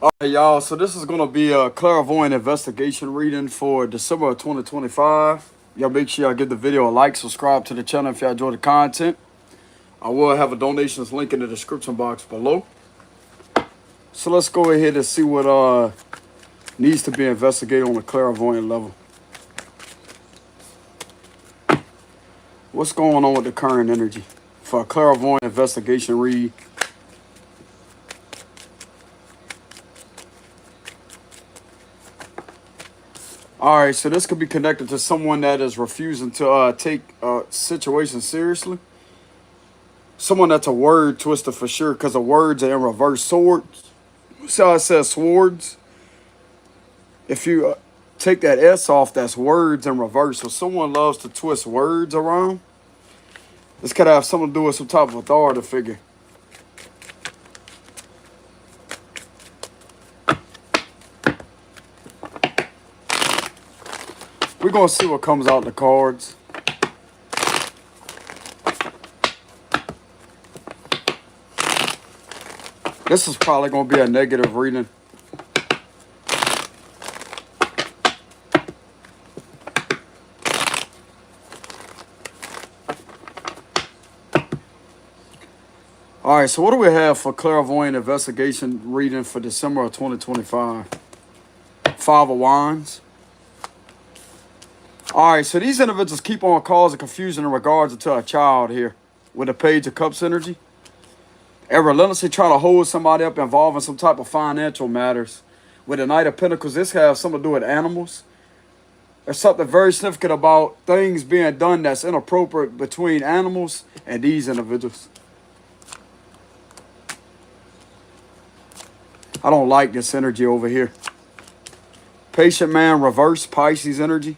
All right, y'all. So this is gonna be a clairvoyant investigation reading for December of 2025. Y'all make sure y'all give the video a like, subscribe to the channel if y'all enjoy the content. I will have a donations link in the description box below. So let's go ahead and see what needs to be investigated on a clairvoyant level. What's going on with the current energy for a clairvoyant investigation read? All right, so this could be connected to someone that is refusing to take a situation seriously. Someone that's a word twister for sure, because the words are in reverse. Swords. So it says swords. If you take that S off, that's words in reverse. So someone loves to twist words around. This could have something to do with some type of authority figure. We're going to see what comes out in the cards. This is probably going to be a negative reading. All right, so what do we have for clairvoyant investigation reading for December of 2025? Five of Wands. All right, so these individuals keep on causing confusion in regards to a child here with the Page of Cups energy. And relentlessly trying to hold somebody up involving some type of financial matters. With the Knight of Pentacles, this has something to do with animals. There's something very significant about things being done that's inappropriate between animals and these individuals. I don't like this energy over here. Patient man, reverse, Pisces energy.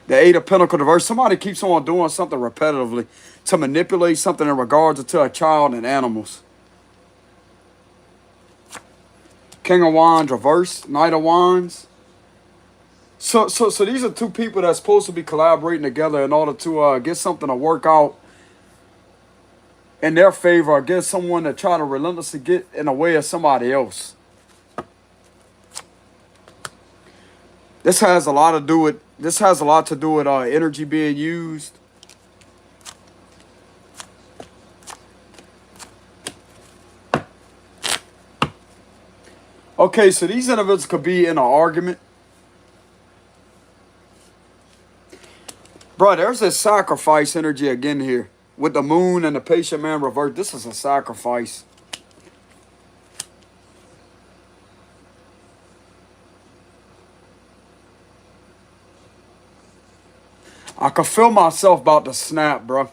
The Eight of Pentacles reverse. Somebody keeps on doing something repetitively to manipulate something in regards to a child and animals. King of Wands reverse, Knight of Wands. So these are two people that's supposed to be collaborating together in order to get something to work out in their favor, against someone that try to relentlessly get in the way of somebody else. This has a lot to do with energy being used. Okay, so these individuals could be in an argument. Bro, there's this sacrifice energy again here. With the moon and the patient man reverse, this is a sacrifice. I could feel myself about to snap, bro.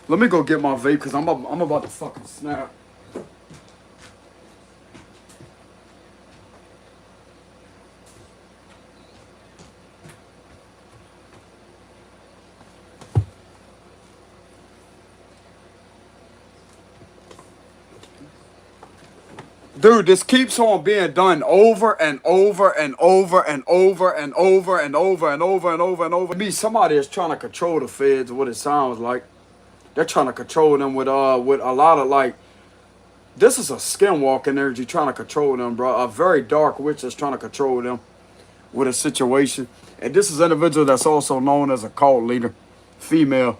Let me go get my vape because I'm about to fucking snap. Dude, this keeps on being done over and over and over and over and over and over and over and over and over. Me, somebody is trying to control the feds, what it sounds like. They're trying to control them with a lot of like, this is a skinwalking energy trying to control them, bro. A very dark witch is trying to control them with a situation. And this is an individual that's also known as a cult leader, female.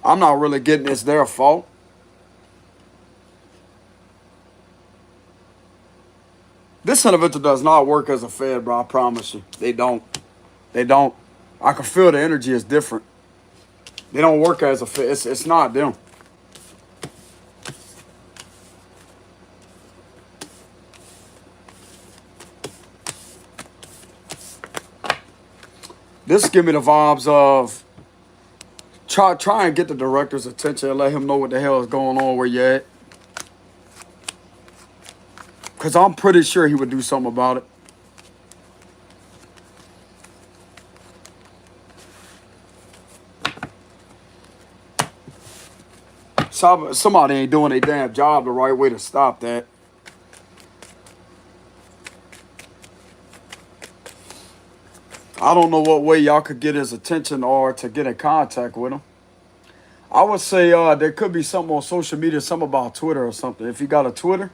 I'm not really getting it's their fault. This individual does not work as a fed, bro. I promise you. They don't. They don't. I can feel the energy is different. They don't work as a fed. It's not them. This give me the vibes of try and get the director's attention and let him know what the hell is going on where you at. Because I'm pretty sure he would do something about it. Somebody ain't doing their damn job the right way to stop that. I don't know what way y'all could get his attention or to get in contact with him. I would say there could be something on social media, something about Twitter or something. If you got a Twitter,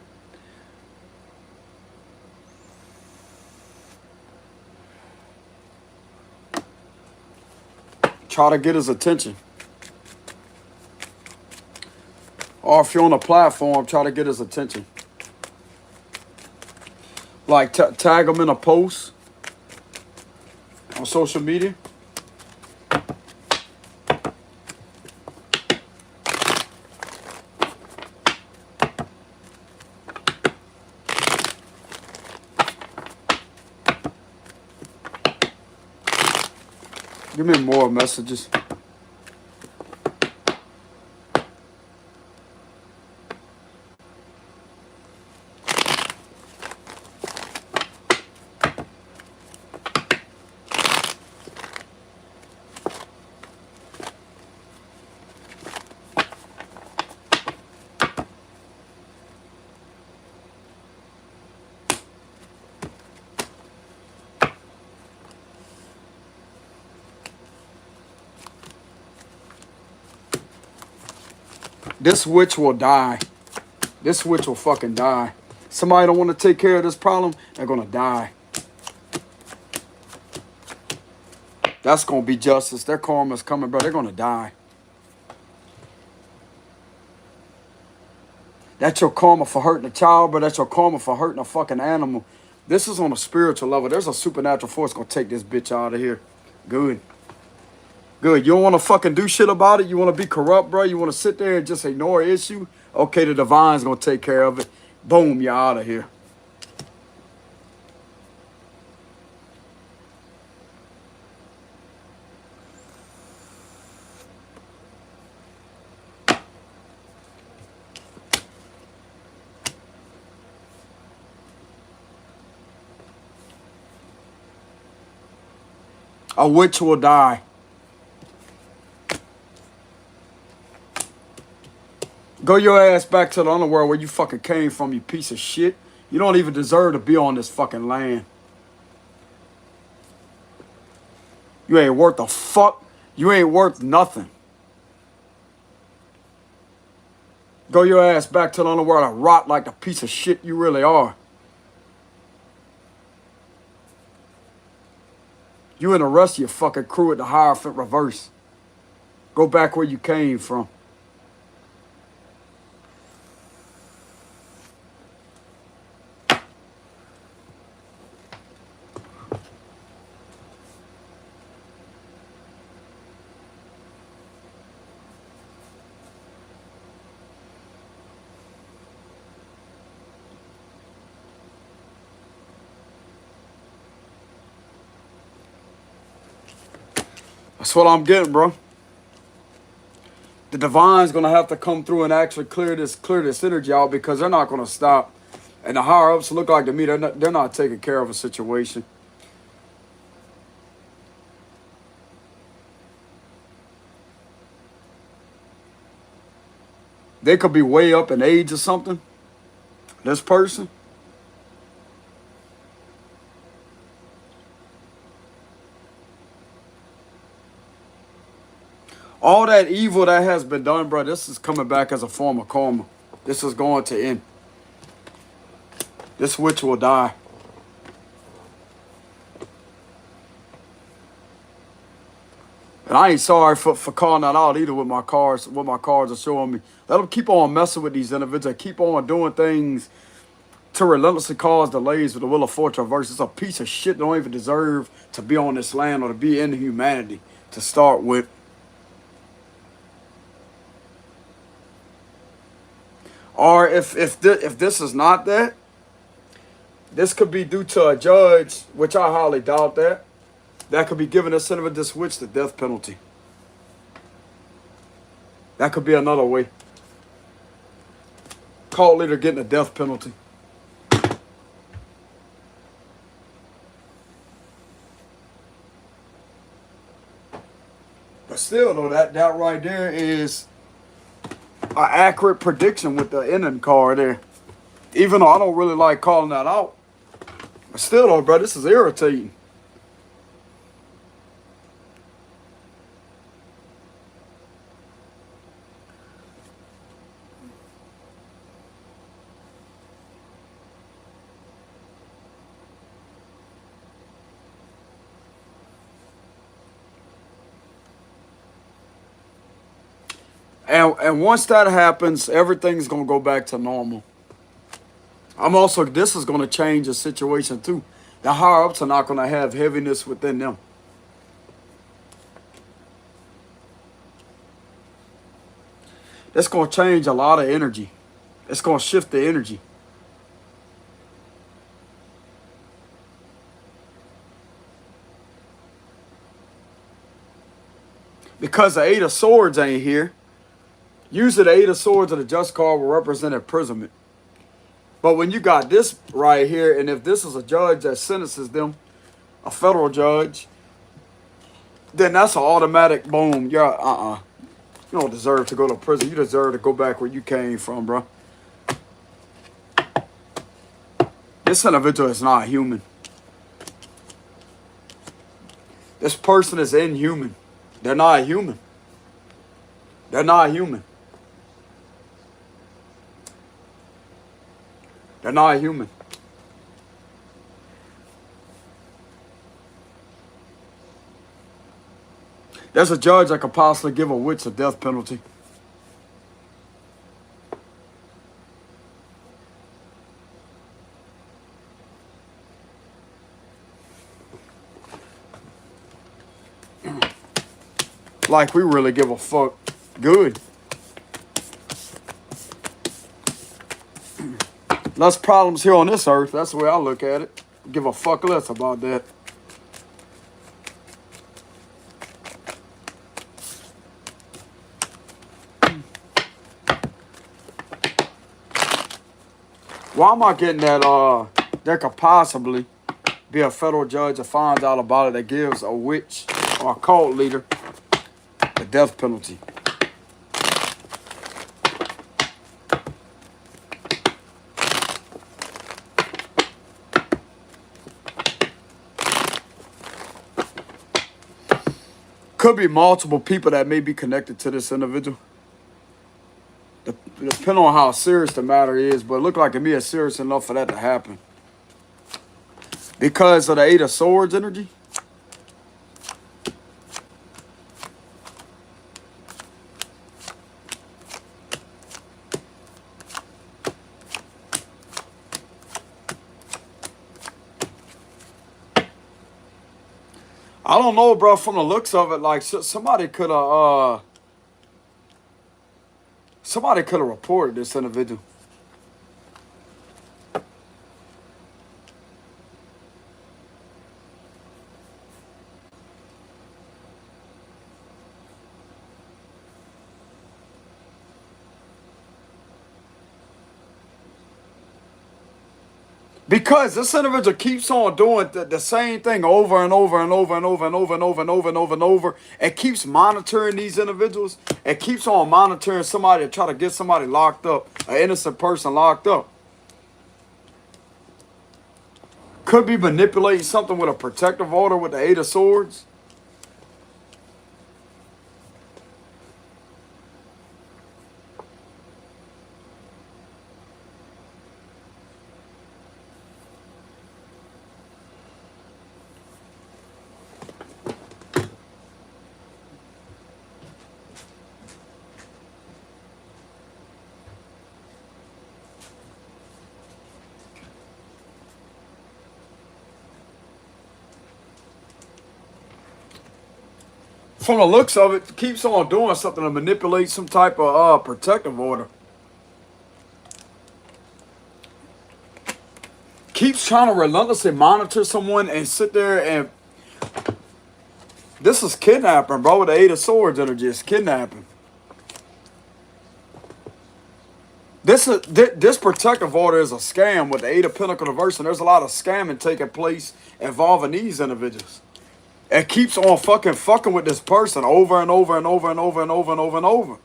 try to get his attention. Or if you're on a platform, try to get his attention. Like tag him in a post on social media. Give me more messages. This witch will die. This witch will fucking die. Somebody don't want to take care of this problem, they're gonna die. That's gonna be justice. Their karma's coming, bro. They're gonna die. That's your karma for hurting a child, bro. That's your karma for hurting a fucking animal. This is on a spiritual level. There's a supernatural force gonna take this bitch out of here. Good. Good. You don't want to fucking do shit about it. You want to be corrupt, bro. You want to sit there and just ignore an issue. Okay, the divine's going to take care of it. Boom, you're out of here. A witch will die. Go your ass back to the underworld where you fucking came from, you piece of shit. You don't even deserve to be on this fucking land. You ain't worth a fuck. You ain't worth nothing. Go your ass back to the underworld and rot like the piece of shit you really are. You and the rest of your fucking crew at the Hierophant reverse. Go back where you came from. That's what I'm getting, bro. The divine's gonna have to come through and actually clear this energy out because they're not gonna stop. And the higher ups look like to me they're not taking care of a situation. They could be way up in age or something. This person. All that evil that has been done, bro, this is coming back as a form of karma. This is going to end. This witch will die. And I ain't sorry for calling that out either with my cards. What my cards are showing me. Let them keep on messing with these individuals. Keep on doing things to relentlessly cause delays with the Wheel of Fortune reverse. It's a piece of shit that don't even deserve to be on this land or to be in humanity to start with. Or if this is not that, this could be due to a judge, which I highly doubt that could be giving this individual, this witch, the death penalty. That could be another way. Cult leader getting a death penalty. But still, though, that right there is accurate prediction with the ending card there. Even though I don't really like calling that out. But still though, bro, this is irritating. And once that happens, everything's gonna go back to normal. This is gonna change the situation too. The higher ups are not gonna have heaviness within them. That's gonna change a lot of energy. It's gonna shift the energy. Because the Eight of Swords ain't here. Usually the Eight of Swords and the Just card will represent imprisonment. But when you got this right here, and if this is a judge that sentences them, a federal judge, then that's an automatic boom. You're You don't deserve to go to prison. You deserve to go back where you came from, bro. This individual is not human. This person is inhuman. They're not human. They're not human. They're not human. There's a judge that could possibly give a witch a death penalty. Like we really give a fuck. Good. Less problems here on this earth. That's the way I look at it. Give a fuck less about that. Why am I getting that there could possibly be a federal judge that finds out about it that gives a witch or a cult leader the death penalty? Could be multiple people that may be connected to this individual. Depending on how serious the matter is, but it looked like to me it's serious enough for that to happen. Because of the Eight of Swords energy. I don't know, bro, from the looks of it, like somebody could have reported this individual. Because this individual keeps on doing the same thing over and over and over and over and over and over and over and over and over. It keeps monitoring these individuals. It keeps on monitoring somebody to try to get somebody locked up, an innocent person locked up. Could be manipulating something with a protective order with the Eight of Swords. From the looks of it, keeps on doing something to manipulate some type of protective order. Keeps trying to relentlessly monitor someone and sit there and... This is kidnapping, bro, with the Eight of Swords energy. It's kidnapping. This protective order is a scam with the Eight of Pentacles reverse, and there's a lot of scamming taking place involving these individuals. It keeps on fucking with this person over and over and over and over and over and over and over.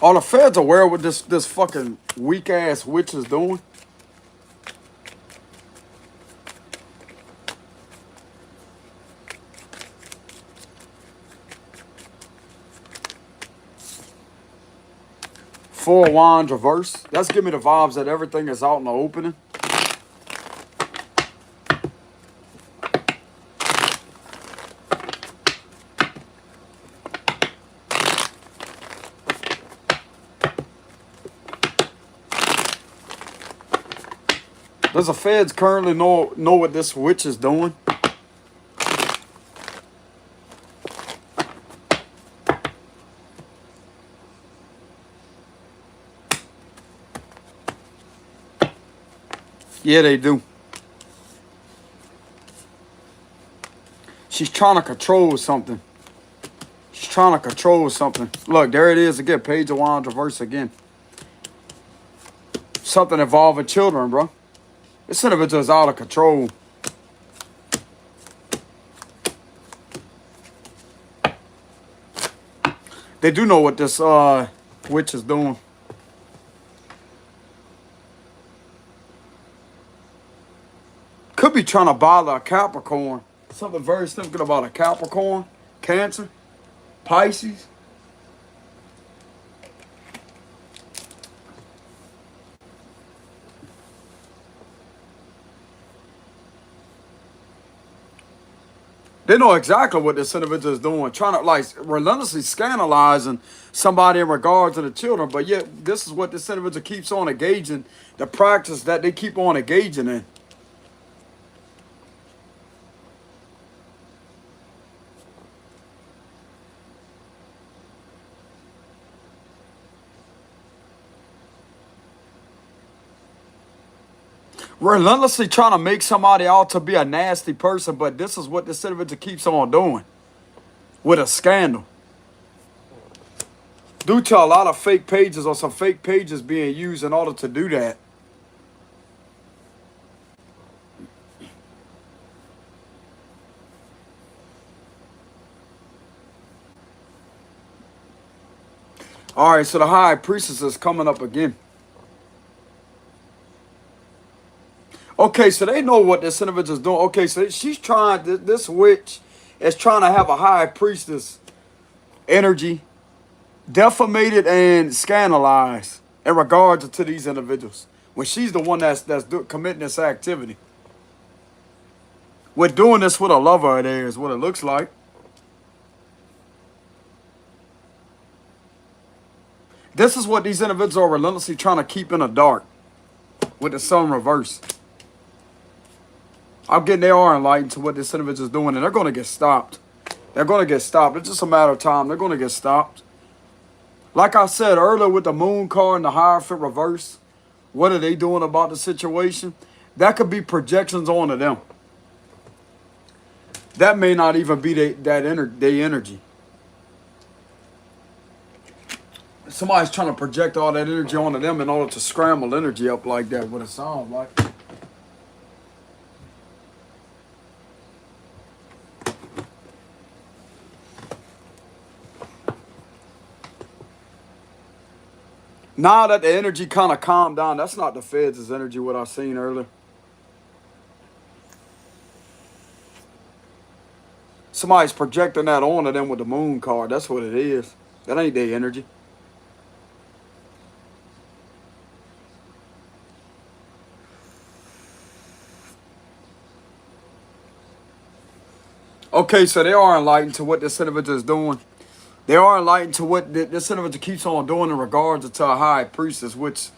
Are the feds aware what this fucking weak ass witch is doing? Four wands reverse. That's giving me the vibes that everything is out in the opening. Does the feds currently know what this witch is doing? Yeah, they do. She's trying to control something. She's trying to control something. Look, there it is again. Page of Wands reverse again. Something involving children, bro. This individual is out of control. They do know what this witch is doing. Could be trying to bother a Capricorn. Something very significant about a Capricorn, Cancer, Pisces. They know exactly what this individual is doing, trying to like relentlessly scandalizing somebody in regards to the children. But yet, this is what this individual keeps on engaging, the practice that they keep on engaging in. Relentlessly trying to make somebody out to be a nasty person, but this is what this individual keeps on doing with a scandal. Due to a lot of fake pages or some fake pages being used in order to do that. All right, so the high priestess is coming up again. Okay, so they know what this individual is doing. Okay, so she's trying, this witch is trying to have a high priestess energy defamated and scandalized in regards to these individuals. When she's the one that's committing this activity. We're doing this with a lover of theirs, what it looks like. This is what these individuals are relentlessly trying to keep in the dark with the sun reversed. I'm getting they are enlightened to what this individual is doing, and they're going to get stopped. They're going to get stopped. It's just a matter of time. They're going to get stopped. Like I said earlier with the moon card and the Hierophant reverse, what are they doing about the situation? That could be projections onto them. That may not even be their energy. Somebody's trying to project all that energy onto them in order to scramble energy up like that, what it sounds like. Now that the energy kind of calmed down, that's not the feds' energy, what I seen earlier. Somebody's projecting that onto them with the moon card. That's what it is. That ain't their energy. Okay, so they are enlightened to what this individual is doing. They are enlightened to what this individual keeps on doing in regards to a high priestess, which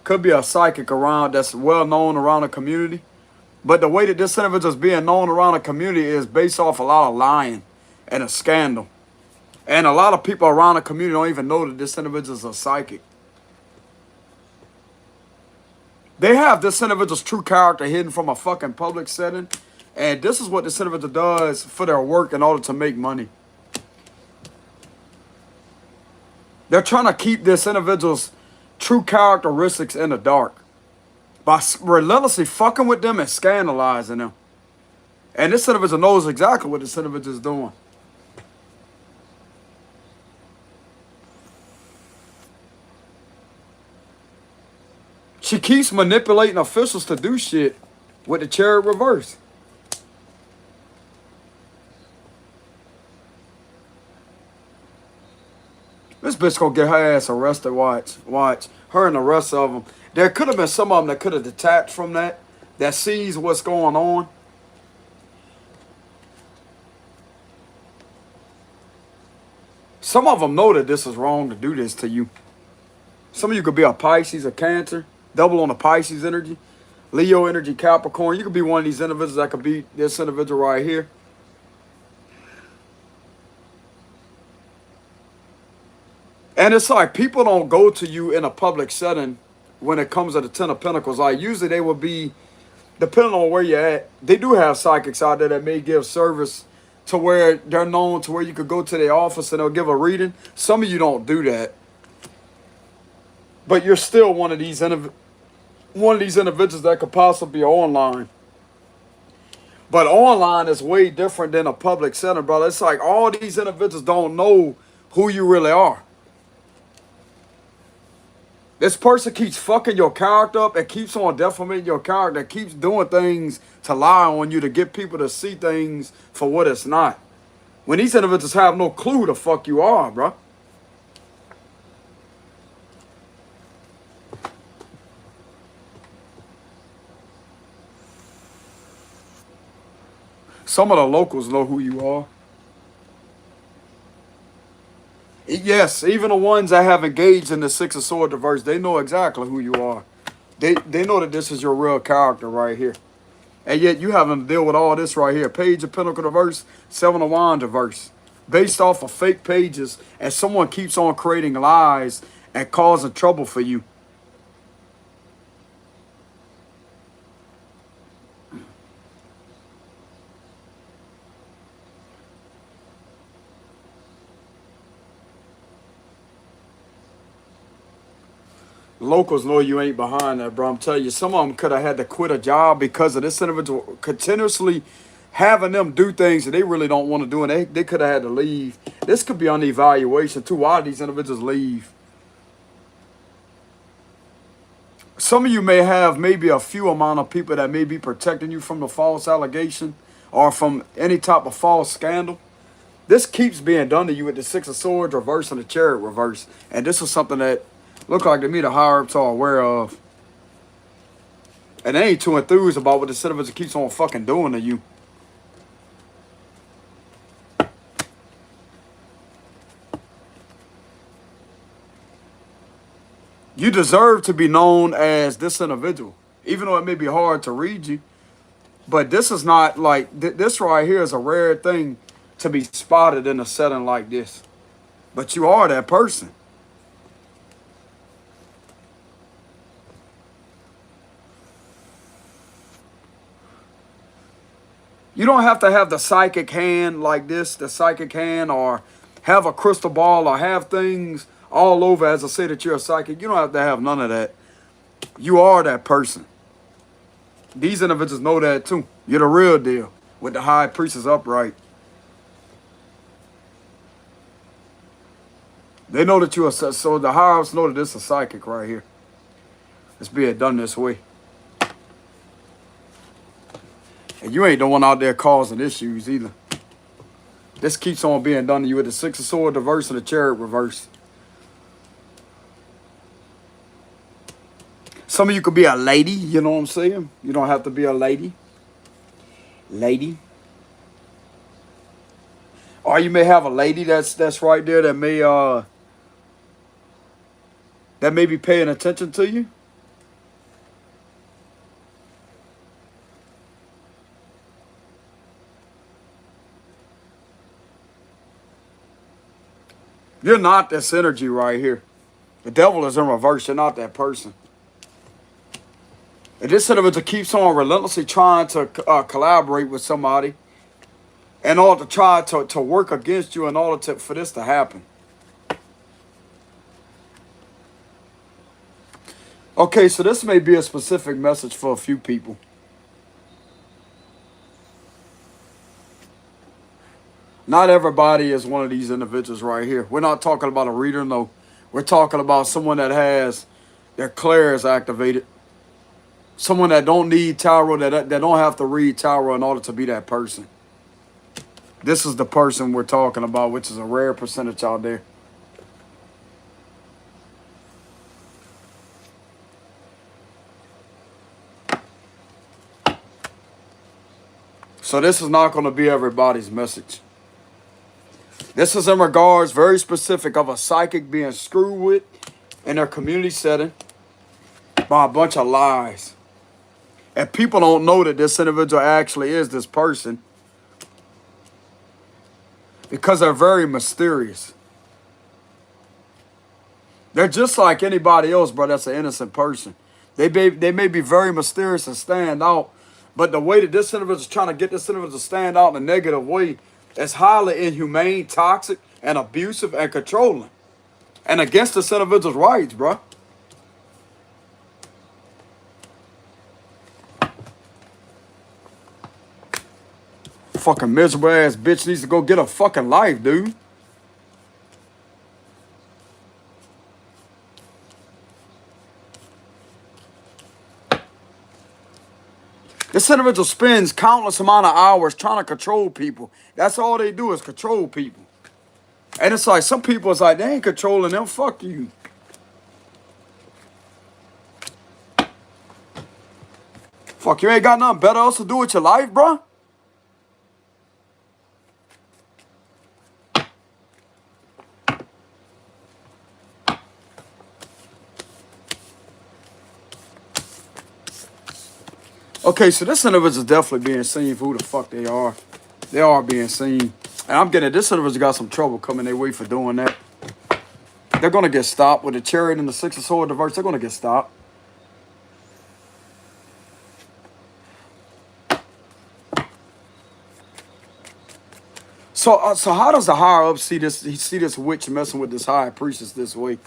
could be a psychic around that's well known around the community. But the way that this individual is being known around the community is based off a lot of lying and a scandal. And a lot of people around the community don't even know that this individual is a psychic. They have this individual's true character hidden from a fucking public setting. And this is what this individual does for their work in order to make money. They're trying to keep this individual's true characteristics in the dark by relentlessly fucking with them and scandalizing them. And this individual knows exactly what this individual is doing. She keeps manipulating officials to do shit with the Chariot reverse. This bitch gonna get her ass arrested. Watch. Watch. Her and the rest of them. There could have been some of them that could have detached from that sees what's going on. Some of them know that this is wrong to do this to you. Some of you could be a Pisces, a Cancer, double on the Pisces energy, Leo energy, Capricorn. You could be one of these individuals that could be this individual right here. And it's like people don't go to you in a public setting when it comes to the Ten of Pentacles. Like usually they will be, depending on where you're at, they do have psychics out there that may give service to where they're known to where you could go to their office and they'll give a reading. Some of you don't do that. But you're still one of these individuals that could possibly be online. But online is way different than a public setting, brother. It's like all these individuals don't know who you really are. This person keeps fucking your character up and keeps on defamating your character, keeps doing things to lie on you to get people to see things for what it's not. When these individuals have no clue who the fuck you are, bro. Some of the locals know who you are. Yes, even the ones that have engaged in the Six of Swords reverse, they know exactly who you are. They know that this is your real character right here. And yet you having to deal with all this right here. Page of Pentacles reverse, Seven of Wands reverse. Based off of fake pages, and someone keeps on creating lies and causing trouble for you. Locals know you ain't behind that, bro. I'm telling you, some of them could have had to quit a job because of this individual continuously having them do things that they really don't want to do, and they could have had to leave. This could be on the evaluation, too. Why these individuals leave? Some of you may have maybe a few amount of people that may be protecting you from the false allegation or from any type of false scandal. This keeps being done to you with the Six of Swords reverse and the Chariot reverse. And this is something that look like to me the higher ups are aware of. And they ain't too enthused about what the individual keeps on fucking doing to you. You deserve to be known as this individual. Even though it may be hard to read you. But this is not like, this right here is a rare thing to be spotted in a setting like this. But you are that person. You don't have to have the psychic hand like this, the psychic hand, or have a crystal ball, or have things all over as I say that you're a psychic. You don't have to have none of that. You are that person. These individuals know that too. You're the real deal with the high priestess upright. They know that you're a, so the higher ups know that this is a psychic right here. It's being done this way. And you ain't the one out there causing issues either. This keeps on being done to you with the Six of Swords reverse and the Chariot reverse. Some of you could be a lady, you know what I'm saying? You don't have to be a lady. Lady. Or you may have a lady that's right there that may be paying attention to you. You're not this energy right here. The devil is in reverse. You're not that person. And this individual keeps on relentlessly trying to collaborate with somebody in order to try to work against you in order for this to happen. Okay, so this may be a specific message for a few people. Not everybody is one of these individuals right here. We're not talking about a reader, no. We're talking about someone that has their clairs activated. Someone that don't need tarot, that don't have to read tarot in order to be that person. This is the person we're talking about, which is a rare percentage out there. So this is not going to be everybody's message. This is in regards very specific of a psychic being screwed with in their community setting by a bunch of lies. And people don't know that this individual actually is this person because they're very mysterious. They're just like anybody else, bro, that's an innocent person. They may be very mysterious and stand out, but the way that this individual is trying to get this individual to stand out in a negative way is highly inhumane, toxic, and abusive and controlling. And against this individual's rights, bro. Fucking miserable ass bitch needs to go get a fucking life, dude. This individual spends countless amount of hours trying to control people. That's all they do is control people. And it's like, some people, it's like, they ain't controlling them. Fuck you. Fuck, you ain't got nothing better else to do with your life, bro? Okay, so this individual is definitely being seen for who the fuck they are. They are being seen. And I'm getting it. This individual got some trouble coming their way for doing that. They're going to get stopped with the Chariot and the Six of Swords reverse. They're going to get stopped. So how does the higher up see this witch messing with this high priestess this way?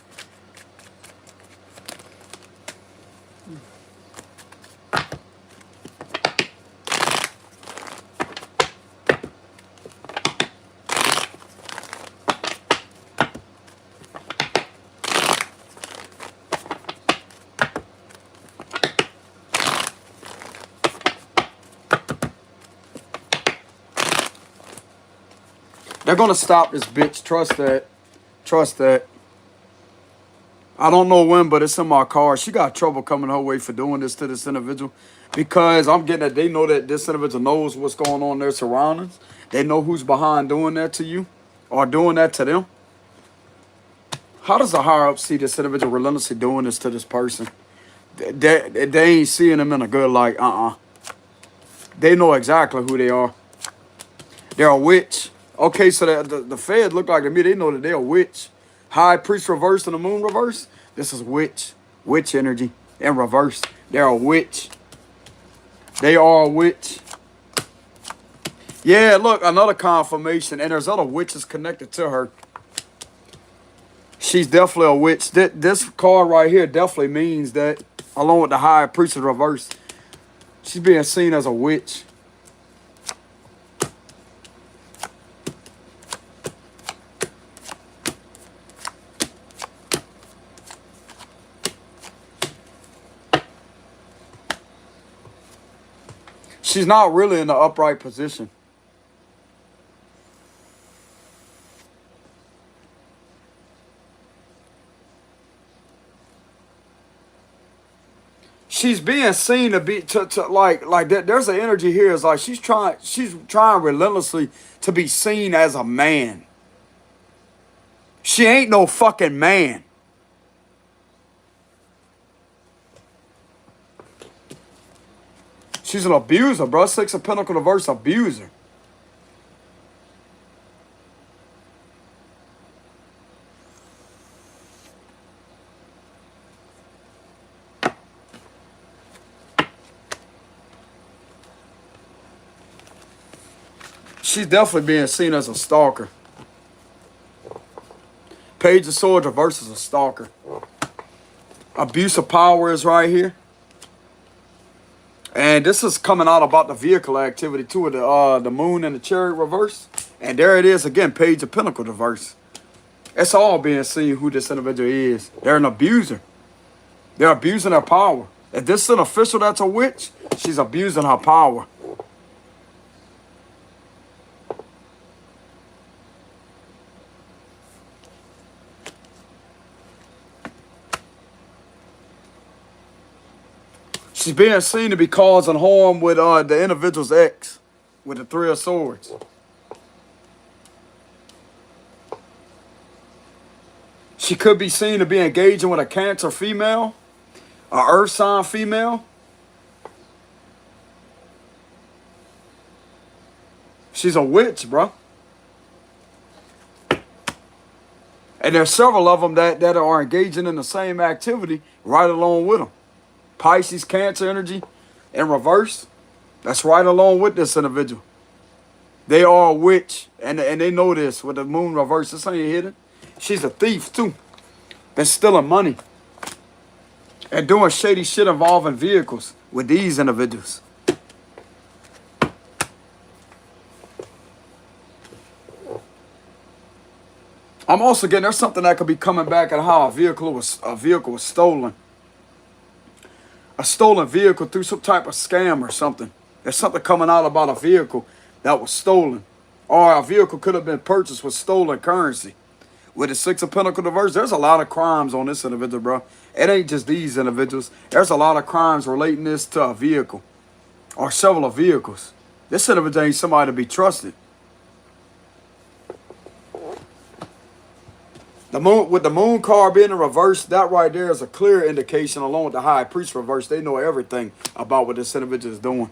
They're going to stop this bitch. Trust that. Trust that. I don't know when, but it's in my car. She got trouble coming her way for doing this to this individual. Because I'm getting that they know that this individual knows what's going on in their surroundings. They know who's behind doing that to you. Or doing that to them. How does the higher up see this individual relentlessly doing this to this person? They ain't seeing them in a good light. They know exactly who they are. They're a witch. Okay, so the Fed look like to me, they know that they're a witch. High priest reverse and the moon reverse. This is witch. Witch energy in reverse. They're a witch. They are a witch. Yeah, look, another confirmation. And there's other witches connected to her. She's definitely a witch. This card right here definitely means that, along with the high priest in reverse, she's being seen as a witch. She's not really in the upright position. She's being seen to be like that. There's an energy here. It's like she's trying relentlessly to be seen as a man. She ain't no fucking man. She's an abuser, bro. Six of Pentacles reverse abuser. She's definitely being seen as a stalker. Page of Swords reverse is a stalker. Abuse of power is right here. And this is coming out about the vehicle activity too, with the moon and the chariot reverse. And there it is again, Page of Pentacles reverse. It's all being seen who this individual is. They're an abuser. They're abusing their power. If this is an official that's a witch, she's abusing her power. She's being seen to be causing harm with the individual's ex, with the Three of Swords. She could be seen to be engaging with a Cancer female, a Earth sign female. She's a witch, bro. And there's several of them that are engaging in the same activity right along with them. Pisces, Cancer energy in reverse. That's right along with this individual. They are a witch, and they know this with the moon reverse. This ain't hidden. She's a thief too. Been stealing money and doing shady shit involving vehicles with these individuals. I'm also getting there's something that could be coming back at how a vehicle was stolen. A stolen vehicle through some type of scam or something. There's something coming out about a vehicle that was stolen. Or a vehicle could have been purchased with stolen currency. With the Six of Pentacles reverse, there's a lot of crimes on this individual, bro. It ain't just these individuals. There's a lot of crimes relating this to a vehicle. Or several vehicles. This individual ain't somebody to be trusted. The moon, with the moon card being in reverse, that right there is a clear indication, along with the high priest reverse. They know everything about what this individual is doing.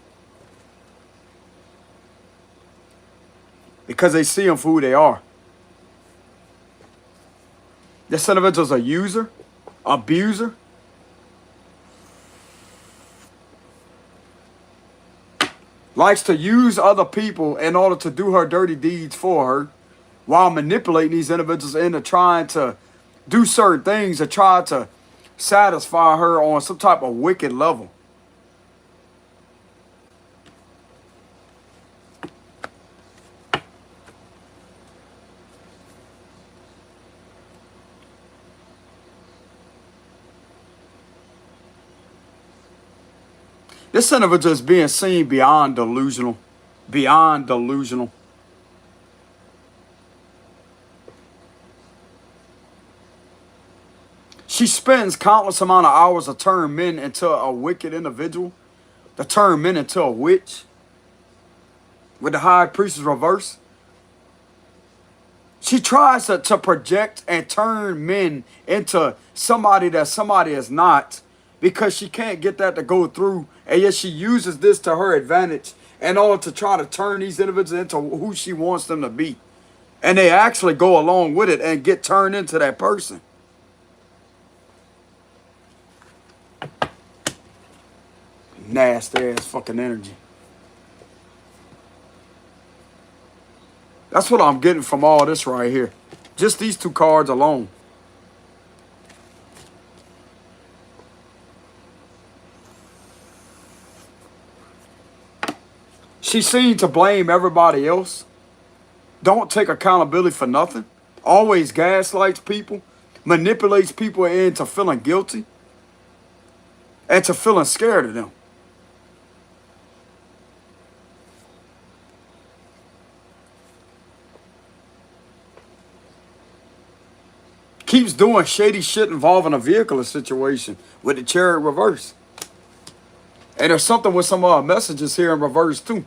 Because they see them for who they are. This individual is a user, abuser. Likes to use other people in order to do her dirty deeds for her, while manipulating these individuals into trying to do certain things to try to satisfy her on some type of wicked level. This individual is being seen beyond delusional. Beyond delusional. She spends countless amount of hours to turn men into a wicked individual. To turn men into a witch. With the high priestess reverse. She tries to project and turn men into somebody that somebody is not. Because she can't get that to go through. And yet she uses this to her advantage in order to try to turn these individuals into who she wants them to be. And they actually go along with it and get turned into that person. Nasty ass fucking energy. That's what I'm getting from all this right here. Just these two cards alone. She seems to blame everybody else. Don't take accountability for nothing. Always gaslights people. Manipulates people into feeling guilty. And to feeling scared of them. Keeps doing shady shit involving a vehicle or situation with the chariot reverse. And there's something with some messages here in reverse too.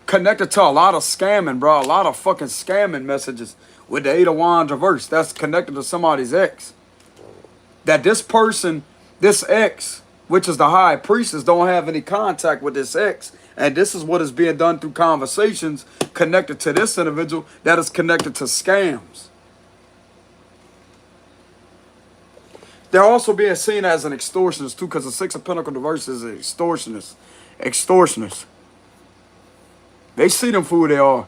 Connected to a lot of scamming, bro. A lot of fucking scamming messages with the Eight of Wands reverse. That's connected to somebody's ex. That this person, this ex, which is the high priestess, don't have any contact with this ex. And this is what is being done through conversations connected to this individual that is connected to scams. They're also being seen as an extortionist too, because the Six of Pentacles reverse is an extortionist. Extortionist. They see them for who they are.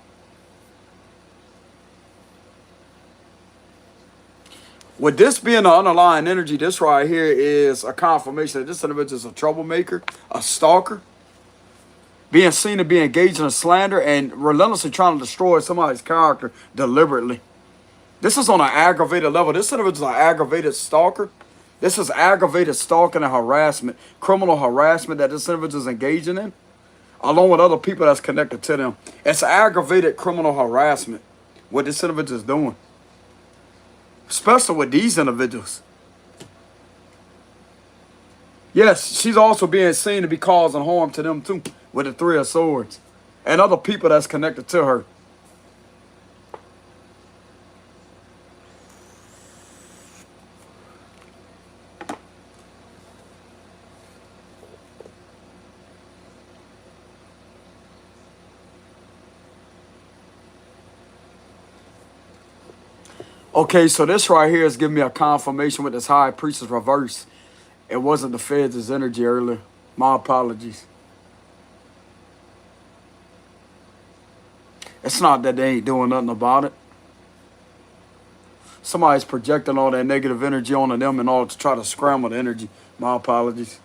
With this being the underlying energy, this right here is a confirmation that this individual is a troublemaker, a stalker, being seen to be engaged in a slander and relentlessly trying to destroy somebody's character deliberately. This is on an aggravated level. This individual is an aggravated stalker. This is aggravated stalking and harassment, criminal harassment that this individual is engaging in, along with other people that's connected to them. It's aggravated criminal harassment, what this individual is doing. Especially with these individuals. Yes, she's also being seen to be causing harm to them too, with the Three of Swords. And other people that's connected to her. Okay, so this right here is giving me a confirmation with this High Priestess reverse. It wasn't the Feds' energy earlier. My apologies. It's not that they ain't doing nothing about it. Somebody's projecting all that negative energy onto them in order to try to scramble the energy. My apologies.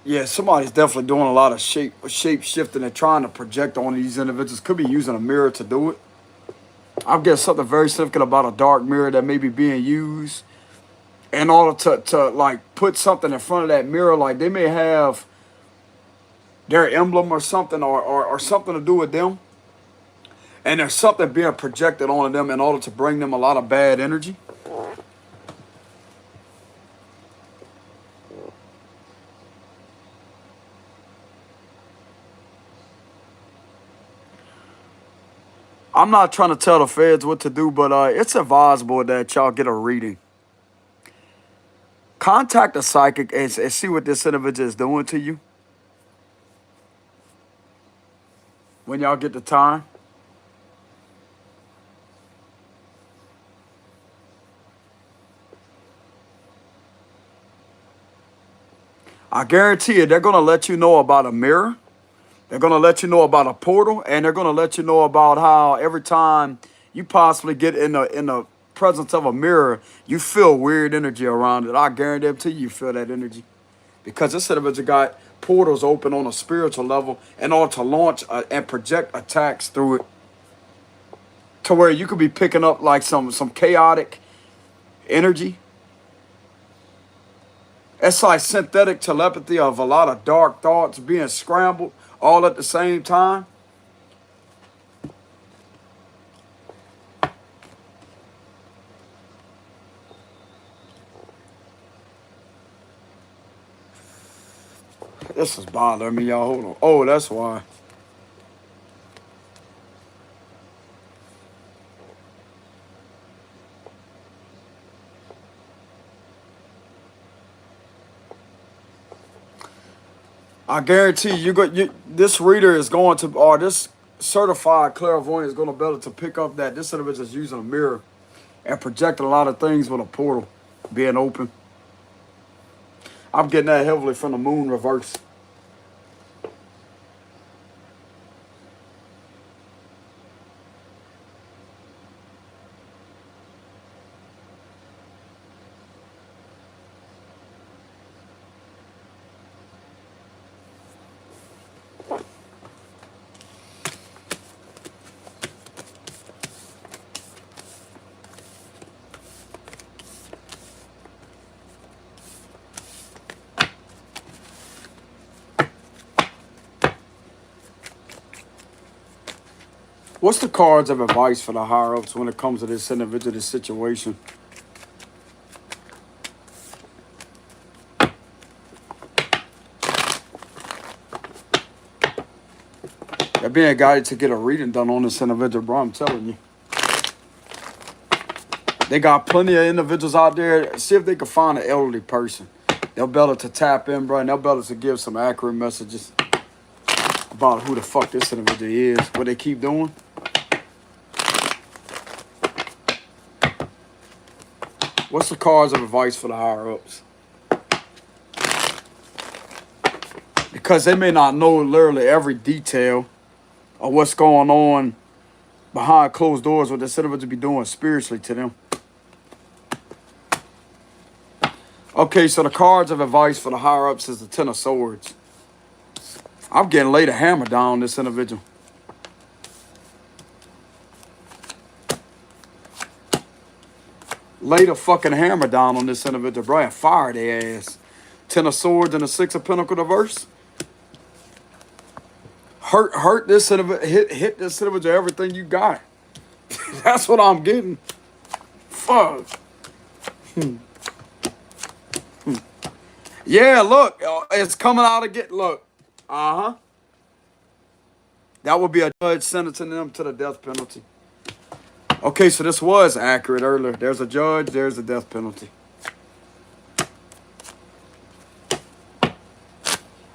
Yeah, somebody's definitely doing a lot of shape shifting and trying to project on these individuals. Could be using a mirror to do it. I guess something very significant about a dark mirror that may be being used in order to like put something in front of that mirror. Like they may have their emblem or something or something to do with them. And there's something being projected onto them in order to bring them a lot of bad energy. I'm not trying to tell the feds what to do, but it's advisable that y'all get a reading. Contact a psychic and see what this individual is doing to you when y'all get the time. I guarantee you they're going to let you know about a mirror. They're going to let you know about a portal, and they're going to let you know about how every time you possibly get in the presence of a mirror, you feel weird energy around it. I guarantee you feel that energy. Because this individual got portals open on a spiritual level in order to launch and project attacks through it. To where you could be picking up like some chaotic energy. It's like synthetic telepathy of a lot of dark thoughts being scrambled all at the same time. This is bothering me, y'all. Hold on. Oh, that's why. I guarantee this reader is going to, or this certified clairvoyant is going to be able to pick up that this individual is using a mirror and projecting a lot of things with a portal being open. I'm getting that heavily from the moon reverse. What's the cards of advice for the higher-ups when it comes to this individual, this situation? They're being guided to get a reading done on this individual, bro. I'm telling you. They got plenty of individuals out there. See if they can find an elderly person They'll be able to tap in, bro, and they'll be able to give some accurate messages about who the fuck this individual is, what they keep doing. What's the cards of advice for the higher-ups? Because they may not know literally every detail of what's going on behind closed doors, what this individual be doing spiritually to them. Okay, so the cards of advice for the higher-ups is the Ten of Swords. I'm getting laid a hammer down on this individual. Lay the fucking hammer down on this individual, bro, and fire their ass. Ten of Swords and the Six of Pentacles reverse. Hurt this individual, hit this individual everything you got. That's what I'm getting. Fuck. Yeah, look, it's coming out again. Look, that would be a judge sentencing them to the death penalty. Okay, so this was accurate earlier. There's a judge, there's a death penalty.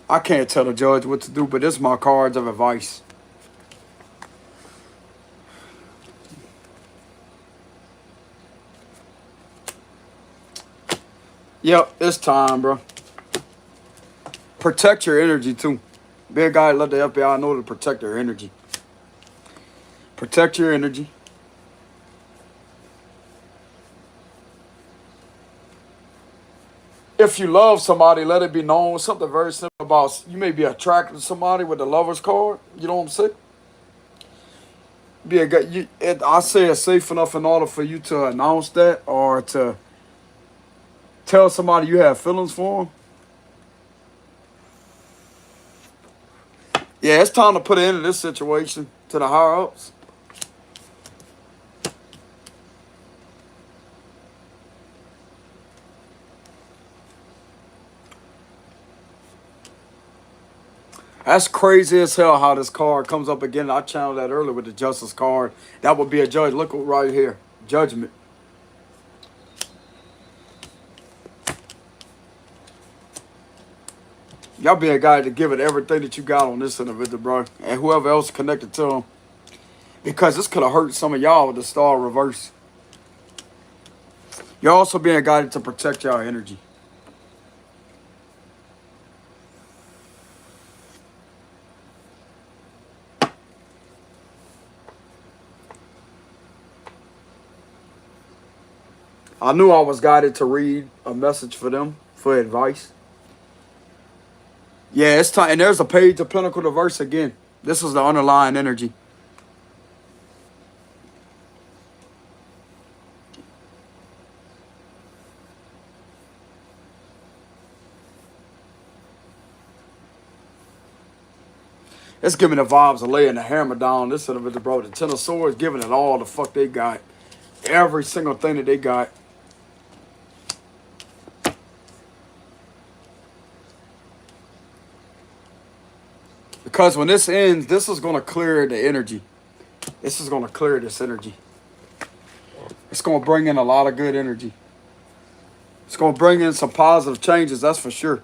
I can't tell the judge what to do, but this is my cards of advice. Yep, it's time, bro. Protect your energy, too. Be a guy let the FBI know to protect their energy. Protect your energy. If you love somebody, let it be known. Something very simple about you may be attracted to somebody with the lover's card. You know what I'm saying? Be a guy. I say it's safe enough in order for you to announce that or to tell somebody you have feelings for them. Yeah, it's time to put an end to this situation to the higher-ups. That's crazy as hell how this card comes up again. I channeled that earlier with the Justice card. That would be a judge. Look right here. Judgment. Y'all be a guy to give it everything that you got on this individual, bro. And whoever else connected to him. Because this could have hurt some of y'all with the star reverse. You're also being guided to protect y'all energy. I knew I was guided to read a message for them, for advice. Yeah, it's time. And there's a page of Pentacles reverse again. This is the underlying energy. It's giving the vibes of laying the hammer down. This individual, bro. The Ten of Swords giving it all the fuck they got. Every single thing that they got. Because when this ends, this is going to clear the energy. This is going to clear this energy. It's going to bring in a lot of good energy. It's going to bring in some positive changes, that's for sure.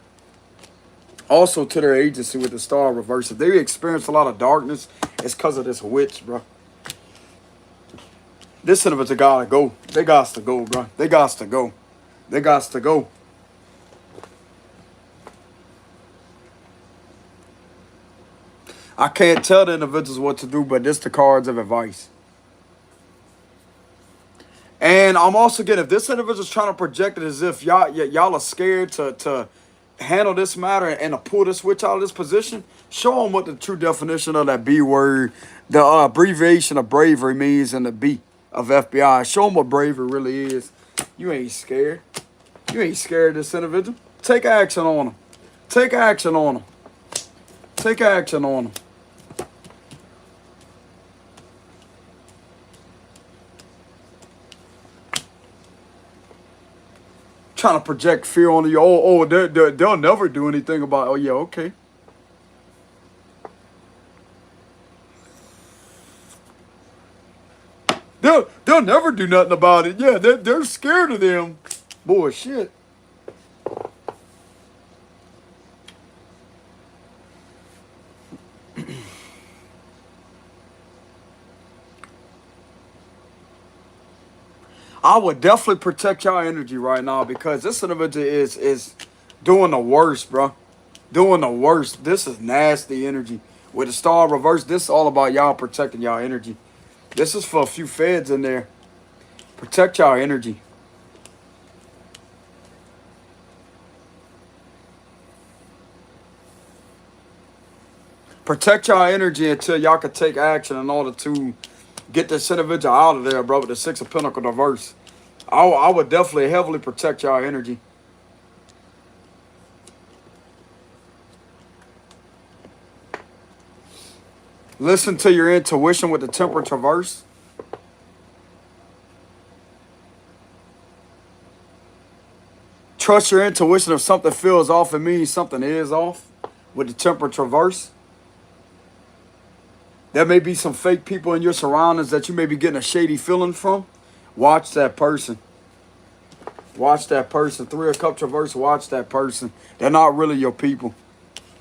Also to their agency with the star reverse. If they experience a lot of darkness, it's because of this witch, bro. This individual gotta go. They got to go, bro. They got to go. They got to go. I can't tell the individuals what to do, but this the cards of advice. And I'm also getting, if this individual's trying to project it as if y'all are scared to handle this matter and to pull this switch out of this position, show them what the true definition of that B word, the abbreviation of bravery means in the B of FBI. Show them what bravery really is. You ain't scared. You ain't scared of this individual. Take action on them. Take action on them. Take action on them. Trying to project fear on you. Oh, they'll never do anything about it. Oh, yeah, okay. They'll never do nothing about it. Yeah, they're scared of them. Bullshit. I would definitely protect y'all energy right now because this individual is doing the worst, bro. Doing the worst. This is nasty energy. With the star reverse, this is all about y'all protecting y'all energy. This is for a few feds in there. Protect y'all energy. Protect y'all energy until y'all can take action in order to get this individual out of there, bro, with the Six of Pentacles reverse. I would definitely heavily protect y'all energy. Listen to your intuition with the Temperance reverse. Trust your intuition. If something feels off, it means something is off with the Temperance reverse. There may be some fake people in your surroundings that you may be getting a shady feeling from. Watch that person. Watch that person. Three of Cups reverse, watch that person. They're not really your people.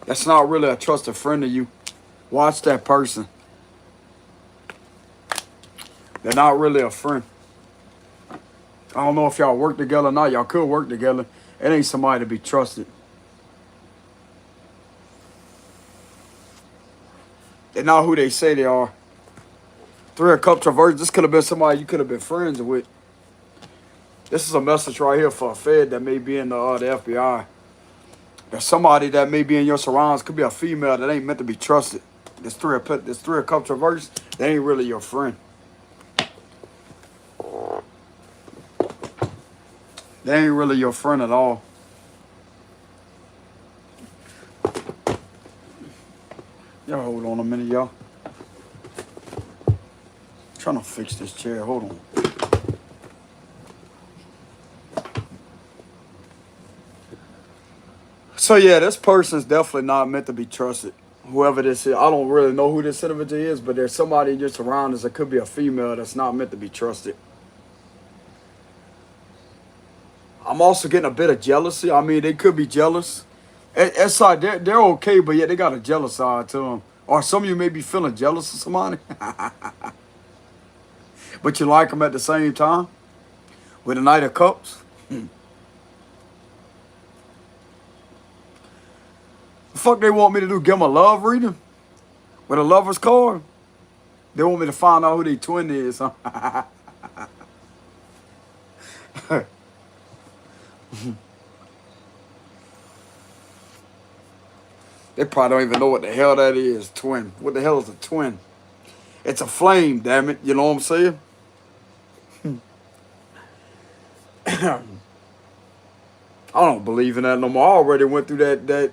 That's not really a trusted friend of you. Watch that person. They're not really a friend. I don't know if y'all work together or not. Y'all could work together. It ain't somebody to be trusted. They're not who they say they are. Three of Cups reverse. This could have been somebody you could have been friends with. This is a message right here for a Fed that may be in the FBI. There's somebody that may be in your surroundings. Could be a female that ain't meant to be trusted. This three of Cups reverse. They ain't really your friend. They ain't really your friend at all. Y'all hold on a minute, y'all. Trying to fix this chair. Hold on. So yeah, this person's definitely not meant to be trusted. Whoever this is, I don't really know who this individual is, but there's somebody in your surroundings that could be a female that's not meant to be trusted. I'm also getting a bit of jealousy. I mean, they could be jealous. It's like they're okay, but yet they got a jealous side to them. Or some of you may be feeling jealous of somebody. But you like them at the same time. With the Knight of Cups. The fuck they want me to do? Give them a love reading? With a lover's card? They want me to find out who their twin is, huh? They probably don't even know what the hell that is, twin. What the hell is a twin? It's a flame, damn it. You know what I'm saying? I don't believe in that no more. I already went through that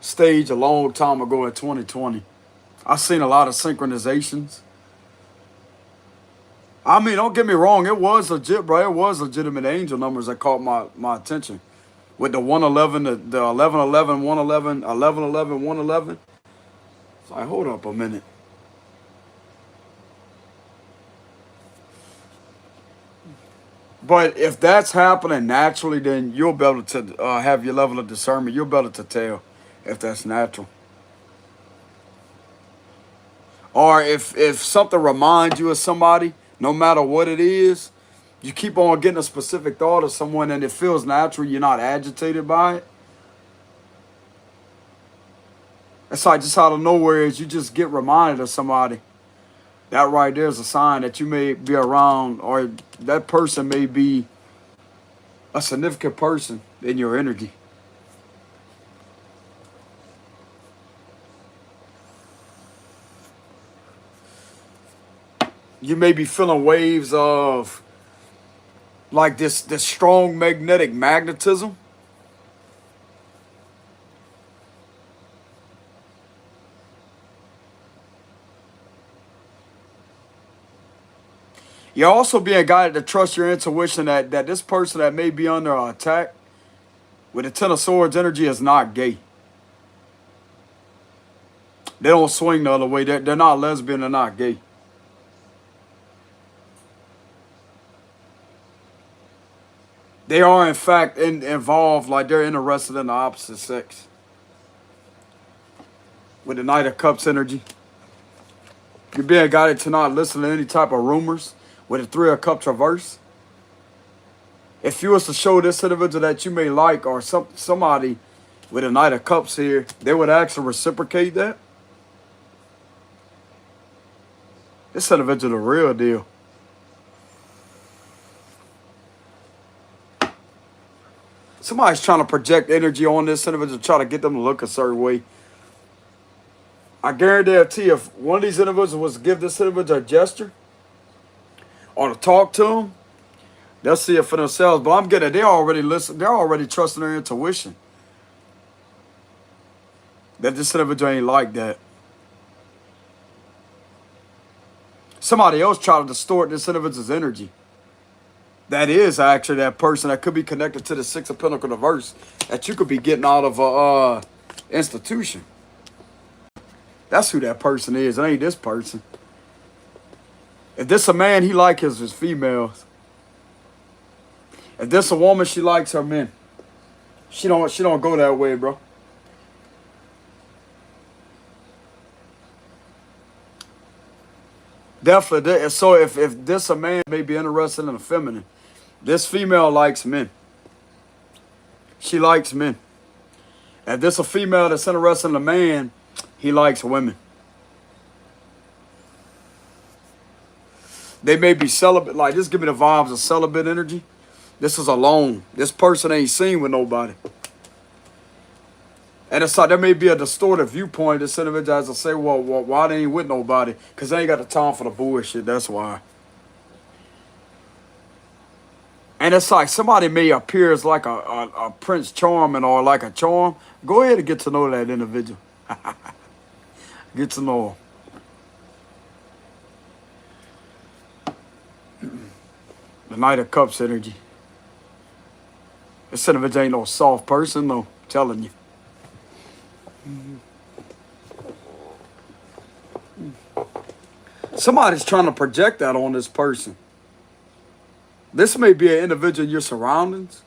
stage a long time ago in 2020. I seen a lot of synchronizations. I mean, don't get me wrong. It was legit, bro. It was legitimate angel numbers that caught my attention. With the 111, the 1111, 111, 1111, 111. It's like, hold up a minute. But if that's happening naturally, then you'll be able to have your level of discernment. You'll be able to tell if that's natural. Or if something reminds you of somebody, no matter what it is, you keep on getting a specific thought of someone and it feels natural, you're not agitated by it. It's like just out of nowhere, is you just get reminded of somebody. That right there is a sign that you may be around, or that person may be a significant person in your energy. You may be feeling waves of like this strong magnetic magnetism. You're also being guided to trust your intuition that this person that may be under attack with the Ten of Swords energy is not gay. They don't swing the other way. They're not lesbian, they're not gay. They are, in fact, involved, like they're interested in the opposite sex. With the Knight of Cups energy. You're being guided to not listen to any type of rumors with the Three of Cups reverse. if you was to show this individual that you may like, or somebody with a Knight of Cups here, they would actually reciprocate that. This individual the real deal. Somebody's trying to project energy on this individual, try to get them to look a certain way. I guarantee you, if one of these individuals was to give this individual a gesture or to talk to them, they'll see it for themselves. But I'm getting, they already listen. They're already trusting their intuition. That this individual ain't like that. Somebody else try to distort this individual's energy. That is actually that person that could be connected to the Six of Pentacles reverse that you could be getting out of a institution. That's who that person is. It ain't this person. If this a man, he like his females. If this a woman, she likes her men. She don't go that way, bro. Definitely. So if this a man may be interested in a feminine, this female likes men. She likes men. If this a female that's interested in a man, he likes women. They may be celibate. Like, this give me the vibes of celibate energy. This is alone. This person ain't seen with nobody. And it's like there may be a distorted viewpoint. This individual has to say, well, why they ain't with nobody? Because they ain't got the time for the bullshit. That's why. And it's like somebody may appear as like a Prince Charming or like a charm. Go ahead and get to know that individual. Get to know him. The Knight of Cups energy. This individual ain't no soft person, no. I'm telling you. Somebody's trying to project that on this person. This may be an individual in your surroundings.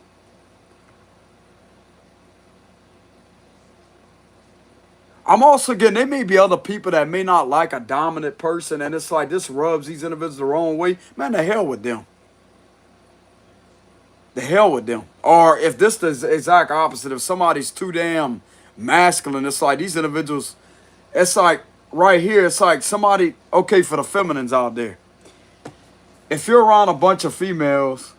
I'm also getting, there may be other people that may not like a dominant person, and it's like this rubs these individuals the wrong way. Man, the hell with them. The hell with them. Or if this is the exact opposite, if somebody's too damn masculine, it's like these individuals, it's like right here, it's like somebody, okay, for the feminines out there. If you're around a bunch of females,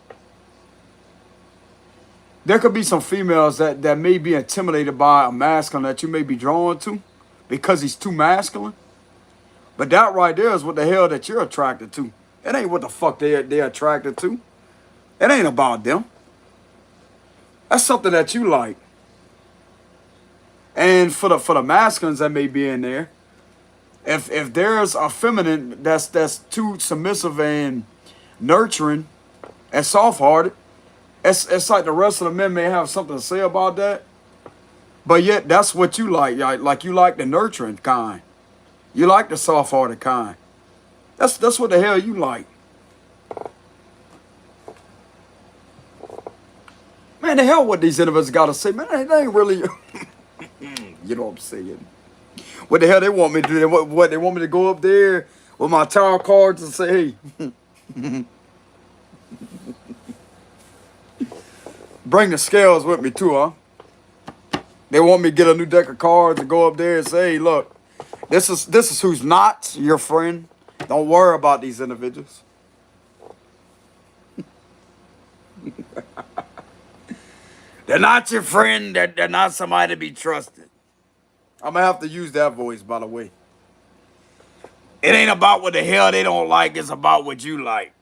there could be some females that may be intimidated by a masculine that you may be drawn to because he's too masculine. But that right there is what the hell that you're attracted to. It ain't what the fuck they're attracted to. It ain't about them. That's something that you like. And for the masculines that may be in there, if there's a feminine that's too submissive and nurturing and soft-hearted, it's like the rest of the men may have something to say about that. But yet that's what you like. Like you like the nurturing kind. You like the soft-hearted kind. That's what the hell you like. Man, the hell what these individuals got to say. Man, they ain't really... You know what I'm saying? What the hell they want me to do? What they want me to go up there with my tarot cards and say, hey... Bring the scales with me too, huh? They want me to get a new deck of cards and go up there and say, hey, look, this is who's not your friend. Don't worry about these individuals. They're not your friend. They're not somebody to be trusted. I'm going to have to use that voice, by the way. It ain't about what the hell they don't like. It's about what you like.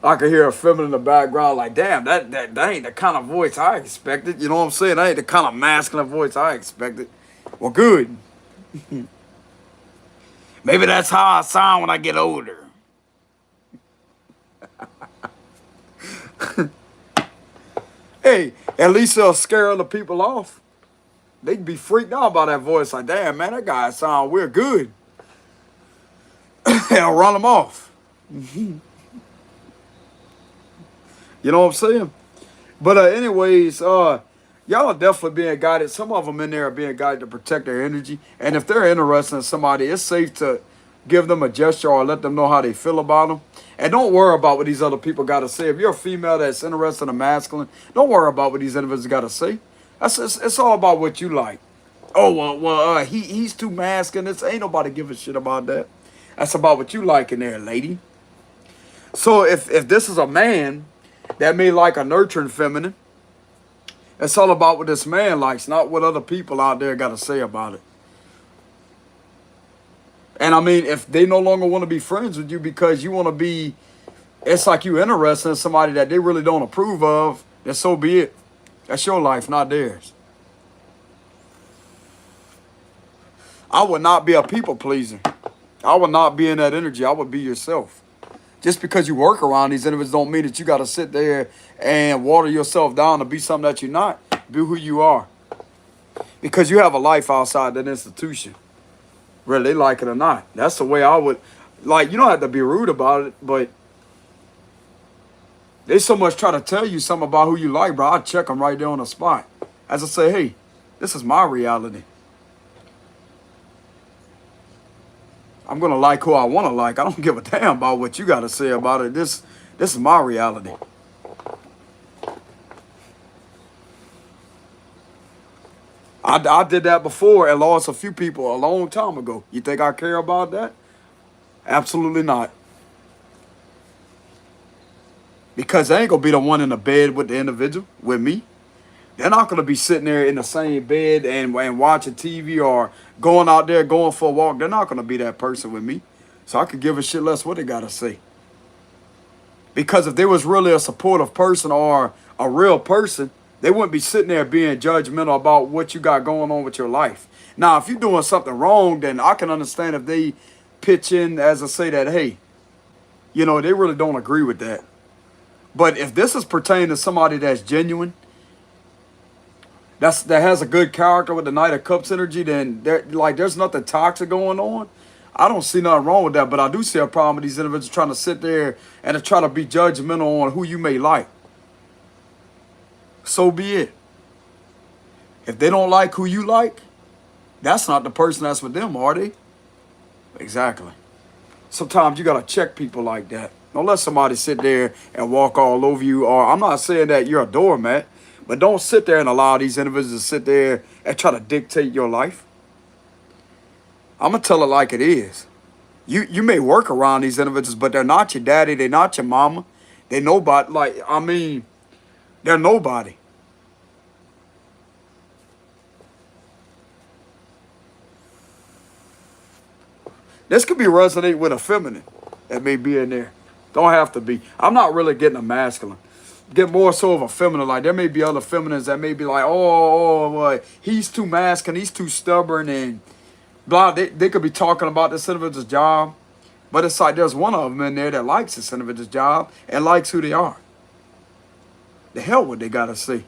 I could hear a feminine in the background like, damn, that ain't the kind of voice I expected. You know what I'm saying? That ain't the kind of masculine voice I expected. Well, good. Maybe that's how I sound when I get older. Hey, at least it'll scare other people off. They'd be freaked out by that voice. Like, damn, man, that guy sound weird. Good. I'll run them off. You know what I'm saying? But anyways, y'all are definitely being guided. Some of them in there are being guided to protect their energy. And if they're interested in somebody, it's safe to give them a gesture or let them know how they feel about them. And don't worry about what these other people got to say. If you're a female that's interested in masculine, don't worry about what these individuals got to say. It's all about what you like. Oh, he's too masculine. It's ain't nobody give a shit about that. That's about what you like in there, lady. So if this is a man that may like a nurturing feminine, it's all about what this man likes, not what other people out there got to say about it. And I mean, if they no longer want to be friends with you because you want to be, it's like you interested in somebody that they really don't approve of, then so be it. That's your life, not theirs. I would not be a people pleaser. I would not be in that energy. I would be yourself. Just because you work around these individuals don't mean that you got to sit there and water yourself down to be something that you're not. Be who you are. Because you have a life outside that institution. Whether they like it or not. That's the way I would, like, you don't have to be rude about it, but they so much try to tell you something about who you like, bro. I check them right there on the spot. As I say, hey, this is my reality. I'm going to like who I want to like. I don't give a damn about what you got to say about it. This is my reality. I did that before and lost a few people a long time ago. You think I care about that? Absolutely not. Because they ain't going to be the one in the bed with the individual, with me. They're not going to be sitting there in the same bed and watching TV or going out there, going for a walk. They're not going to be that person with me. So I could give a shit less what they got to say. Because if they was really a supportive person or a real person, they wouldn't be sitting there being judgmental about what you got going on with your life. Now, if you're doing something wrong, then I can understand if they pitch in as I say that, hey, you know, they really don't agree with that. But if this is pertaining to somebody that's genuine, that has a good character with the Knight of Cups energy, then there's nothing toxic going on. I don't see nothing wrong with that, but I do see a problem with these individuals trying to sit there and to try to be judgmental on who you may like. So be it. If they don't like who you like, that's not the person that's with them, are they? Exactly. Sometimes you got to check people like that. Don't let somebody sit there and walk all over you. Or I'm not saying that you're a doormat, but don't sit there and allow these individuals to sit there and try to dictate your life. I'm going to tell it like it is. You may work around these individuals, but they're not your daddy. They're not your mama. They're nobody. They're nobody. This could be resonate with a feminine that may be in there. Don't have to be. I'm not really getting a masculine. Get more so of a feminine. Like there may be other feminines that may be like, he's too masculine, he's too stubborn, and blah. They could be talking about this individual's job, but it's like there's one of them in there that likes this individual's job and likes who they are. The hell what they gotta say.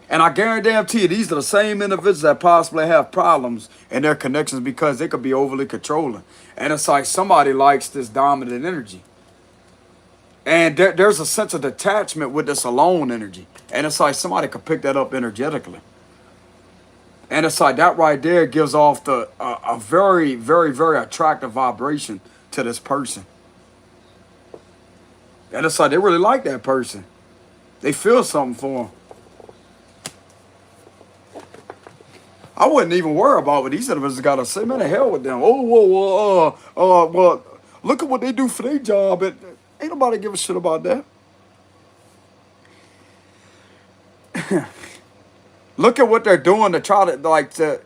And I guarantee you, these are the same individuals that possibly have problems in their connections because they could be overly controlling. And it's like somebody likes this dominant energy. And there's a sense of detachment with this alone energy. And it's like somebody could pick that up energetically. And it's like that right there gives off a very, very, very attractive vibration to this person. And it's like they really like that person. They feel something for them. I wouldn't even worry about what these individuals got to say. Man, the hell with them. Well, look at what they do for their job. And ain't nobody give a shit about that. Look at what they're doing to try to,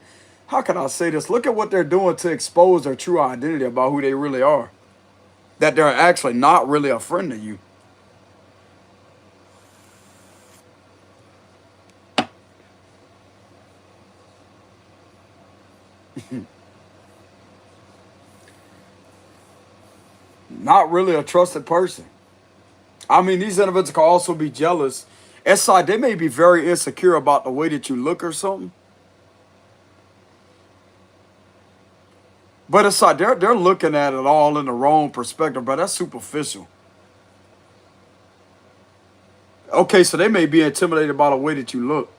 how can I say this? Look at what they're doing to expose their true identity about who they really are. That they're actually not really a friend to you. Not really a trusted person. I mean, these individuals can also be jealous. It's like they may be very insecure about the way that you look or something. But it's like they're looking at it all in the wrong perspective, but that's superficial. Okay, so they may be intimidated by the way that you look.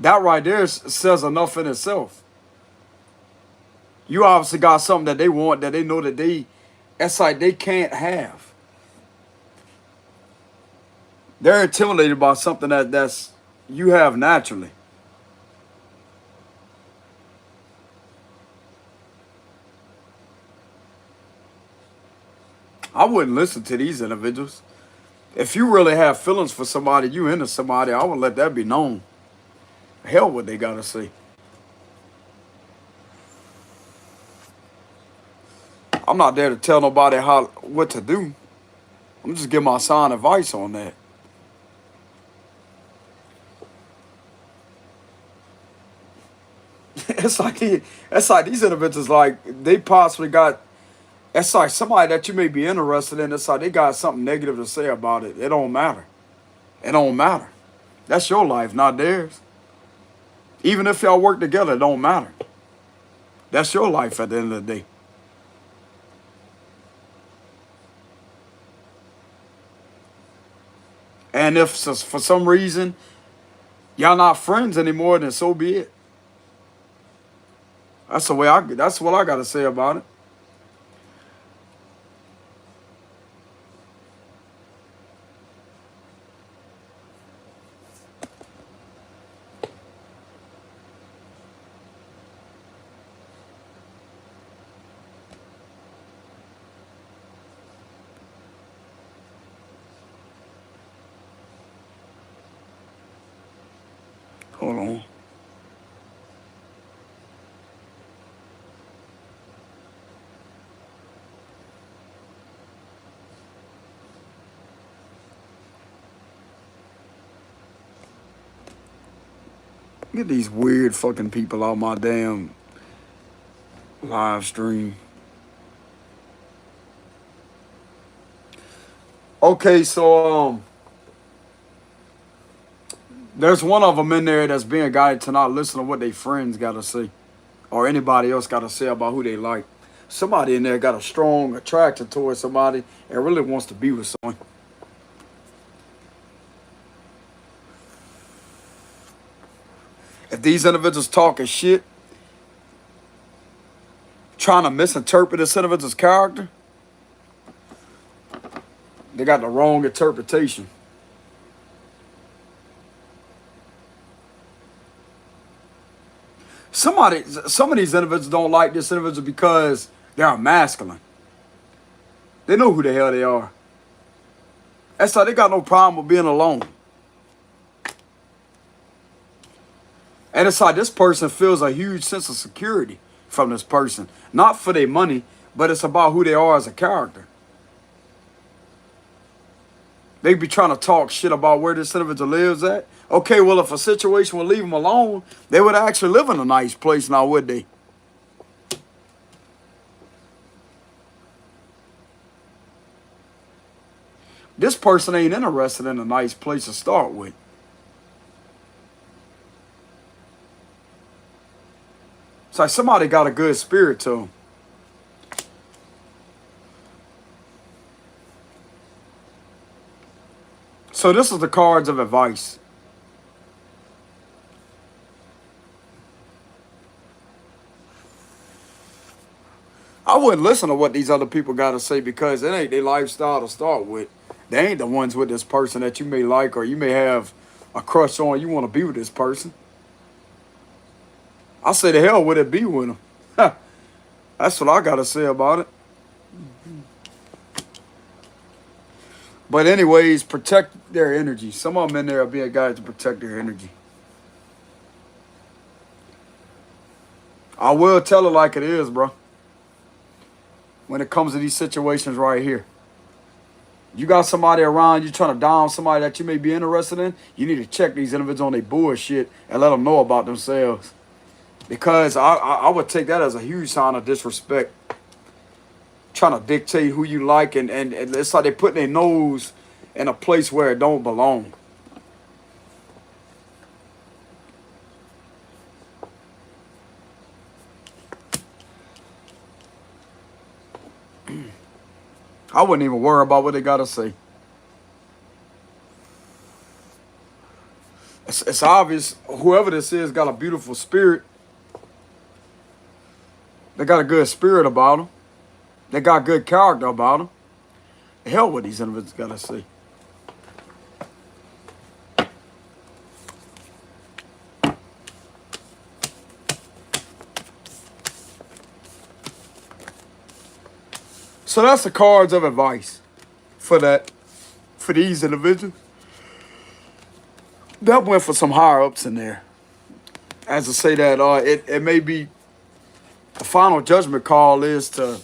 That right there says enough in itself. You obviously got something that they want that they know that it's like they can't have. They're intimidated by something that's you have naturally. I wouldn't listen to these individuals. If you really have feelings for somebody, you into somebody, I would let that be known. Hell, what they gotta say. I'm not there to tell nobody what to do. I'm just giving my sound advice on that. It's like these individuals like they possibly got. It's like somebody that you may be interested in. It's like they got something negative to say about it. It don't matter. It don't matter. That's your life, not theirs. Even if y'all work together, it don't matter. That's your life at the end of the day. And if for some reason y'all not friends anymore, then so be it. That's the way that's what I gotta say about it. Hold on. Get these weird fucking people out my damn live stream. Okay, so there's one of them in there that's being guided to not listen to what their friends gotta say or anybody else gotta say about who they like. Somebody in there got a strong attraction towards somebody and really wants to be with someone. If these individuals talking shit, trying to misinterpret this individual's character, they got the wrong interpretation. Some of these individuals don't like this individual because they're masculine. They know who the hell they are. That's why they got no problem with being alone. And it's like this person feels a huge sense of security from this person. Not for their money, but it's about who they are as a character. They be trying to talk shit about where this individual lives at. Okay, well, if a situation would leave them alone, they would actually live in a nice place now, would they? This person ain't interested in a nice place to start with. It's like somebody got a good spirit to them. So this is the cards of advice. I wouldn't listen to what these other people got to say because it ain't their lifestyle to start with. They ain't the ones with this person that you may like or you may have a crush on. You want to be with this person. I say the hell would it be with them. That's what I got to say about it. But anyways, protect their energy. Some of them in there are being guided to protect their energy. I will tell it like it is, bro. When it comes to these situations right here. You got somebody around you trying to down somebody that you may be interested in, you need to check these individuals on their bullshit and let them know about themselves. Because I would take that as a huge sign of disrespect. Trying to dictate who you like and it's like they putting their nose in a place where it don't belong. I wouldn't even worry about what they gotta say. it's obvious whoever this is got a beautiful spirit. They got a good spirit about them. They got good character about them. The hell what these individuals got to say. So that's the cards of advice for these individuals. That went for some higher ups in there. As I say that, it may be the final judgment call is to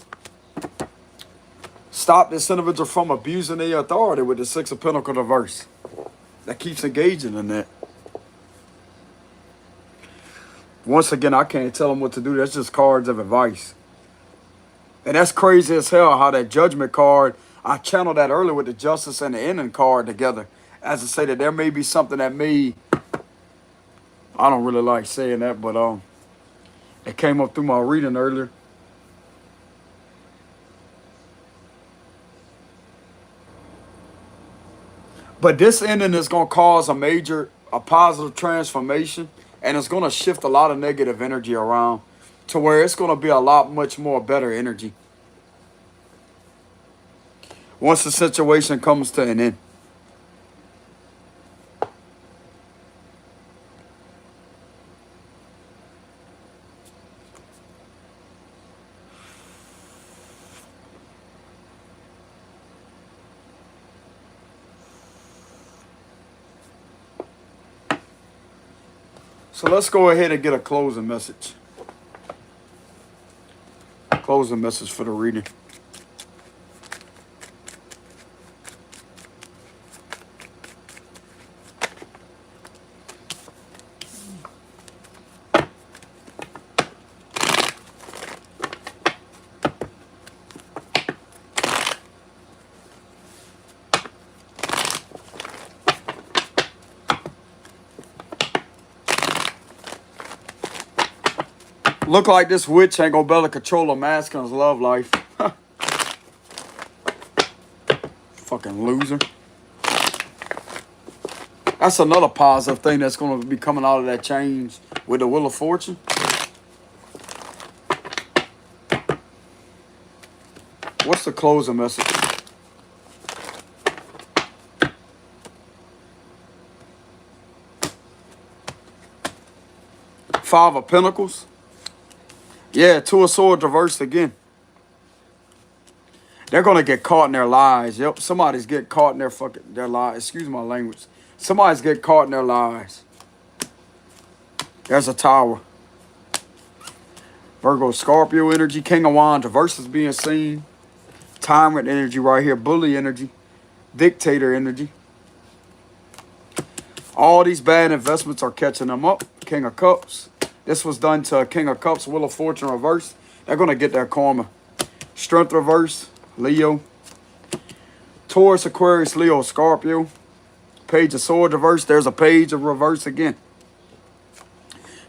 stop this individual from abusing their authority with the Six of Pentacles reverse. That keeps engaging in that. Once again, I can't tell them what to do. That's just cards of advice. And that's crazy as hell how that judgment card, I channeled that earlier with the justice and the ending card together. As I say that there may be something that may, I don't really like saying that, but it came up through my reading earlier. But this ending is going to cause a positive transformation, and it's going to shift a lot of negative energy around to where it's going to be a lot much more better energy once the situation comes to an end. So let's go ahead and get a closing message. Closing message for the reading. Look like this witch ain't gonna be able to control a masculine's love life. Fucking loser. That's another positive thing that's gonna be coming out of that change with the Wheel of Fortune. What's the closing message? Five of Pentacles. Yeah, Two of Swords reversed again. They're gonna get caught in their lies. Yep, somebody's getting caught in their lies. Excuse my language. Somebody's getting caught in their lies. There's a Tower. Virgo, Scorpio energy. King of Wands reverse is being seen. Tyrant energy right here. Bully energy. Dictator energy. All these bad investments are catching them up. King of Cups. This was done to King of Cups, Wheel of Fortune reverse. They're going to get their karma. Strength reverse, Leo. Taurus, Aquarius, Leo, Scorpio. Page of Swords reverse. There's a Page of reverse again.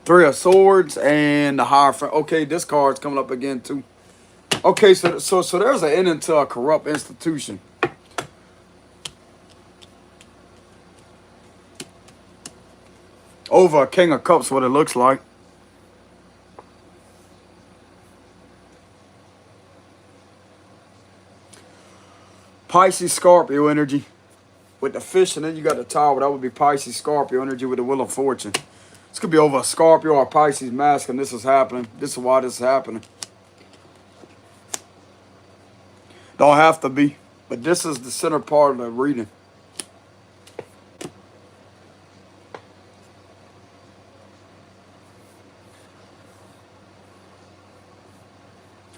Three of Swords and the Hierophant. Okay, this card's coming up again too. Okay, so there's an ending to a corrupt institution. Over a King of Cups, what it looks like. Pisces, Scorpio energy with the fish, and then you got the Tower. That would be Pisces, Scorpio energy with the Wheel of Fortune. This could be over a Scorpio or Pisces mask, and this is happening. This is why this is happening. Don't have to be, but this is the center part of the reading.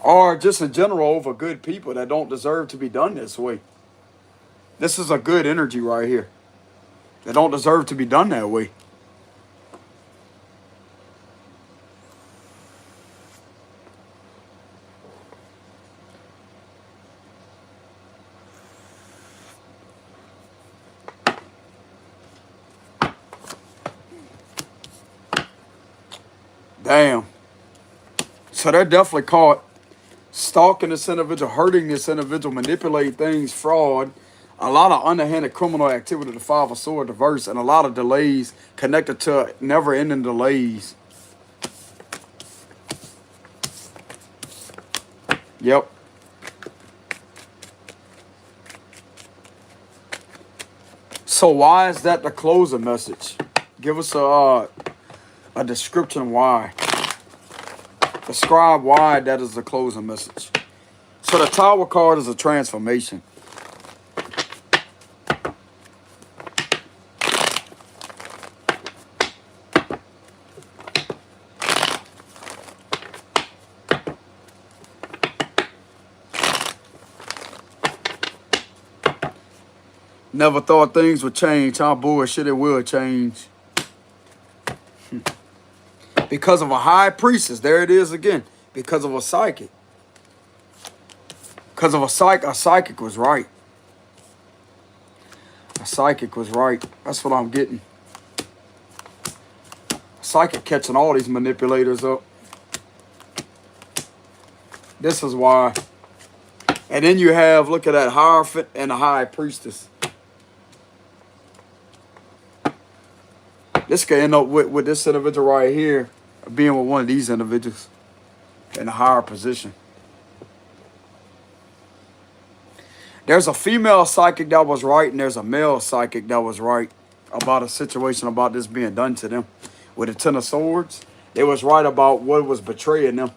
Or just in general over good people that don't deserve to be done this way. This is a good energy right here. They don't deserve to be done that way. Damn. So they're definitely caught stalking this individual, hurting this individual, manipulating things, fraud. A lot of underhanded criminal activity, the Five of Swords, diverse, and a lot of delays connected to never-ending delays. Yep. So why is that the closing message? Give us a description why. Describe why that is the closing message. So the Tower card is a transformation. Never thought things would change. How bullshit it will change. Because of a high priestess. There it is again. Because of a psychic. Because of a psychic was right. A psychic was right. That's what I'm getting. A psychic catching all these manipulators up. This is why. And then you have, look at that, Hierophant and the High Priestess. This could end up with this individual right here being with one of these individuals in a higher position. There's a female psychic that was right, and there's a male psychic that was right about a situation about this being done to them. With the Ten of Swords, they was right about what was betraying them.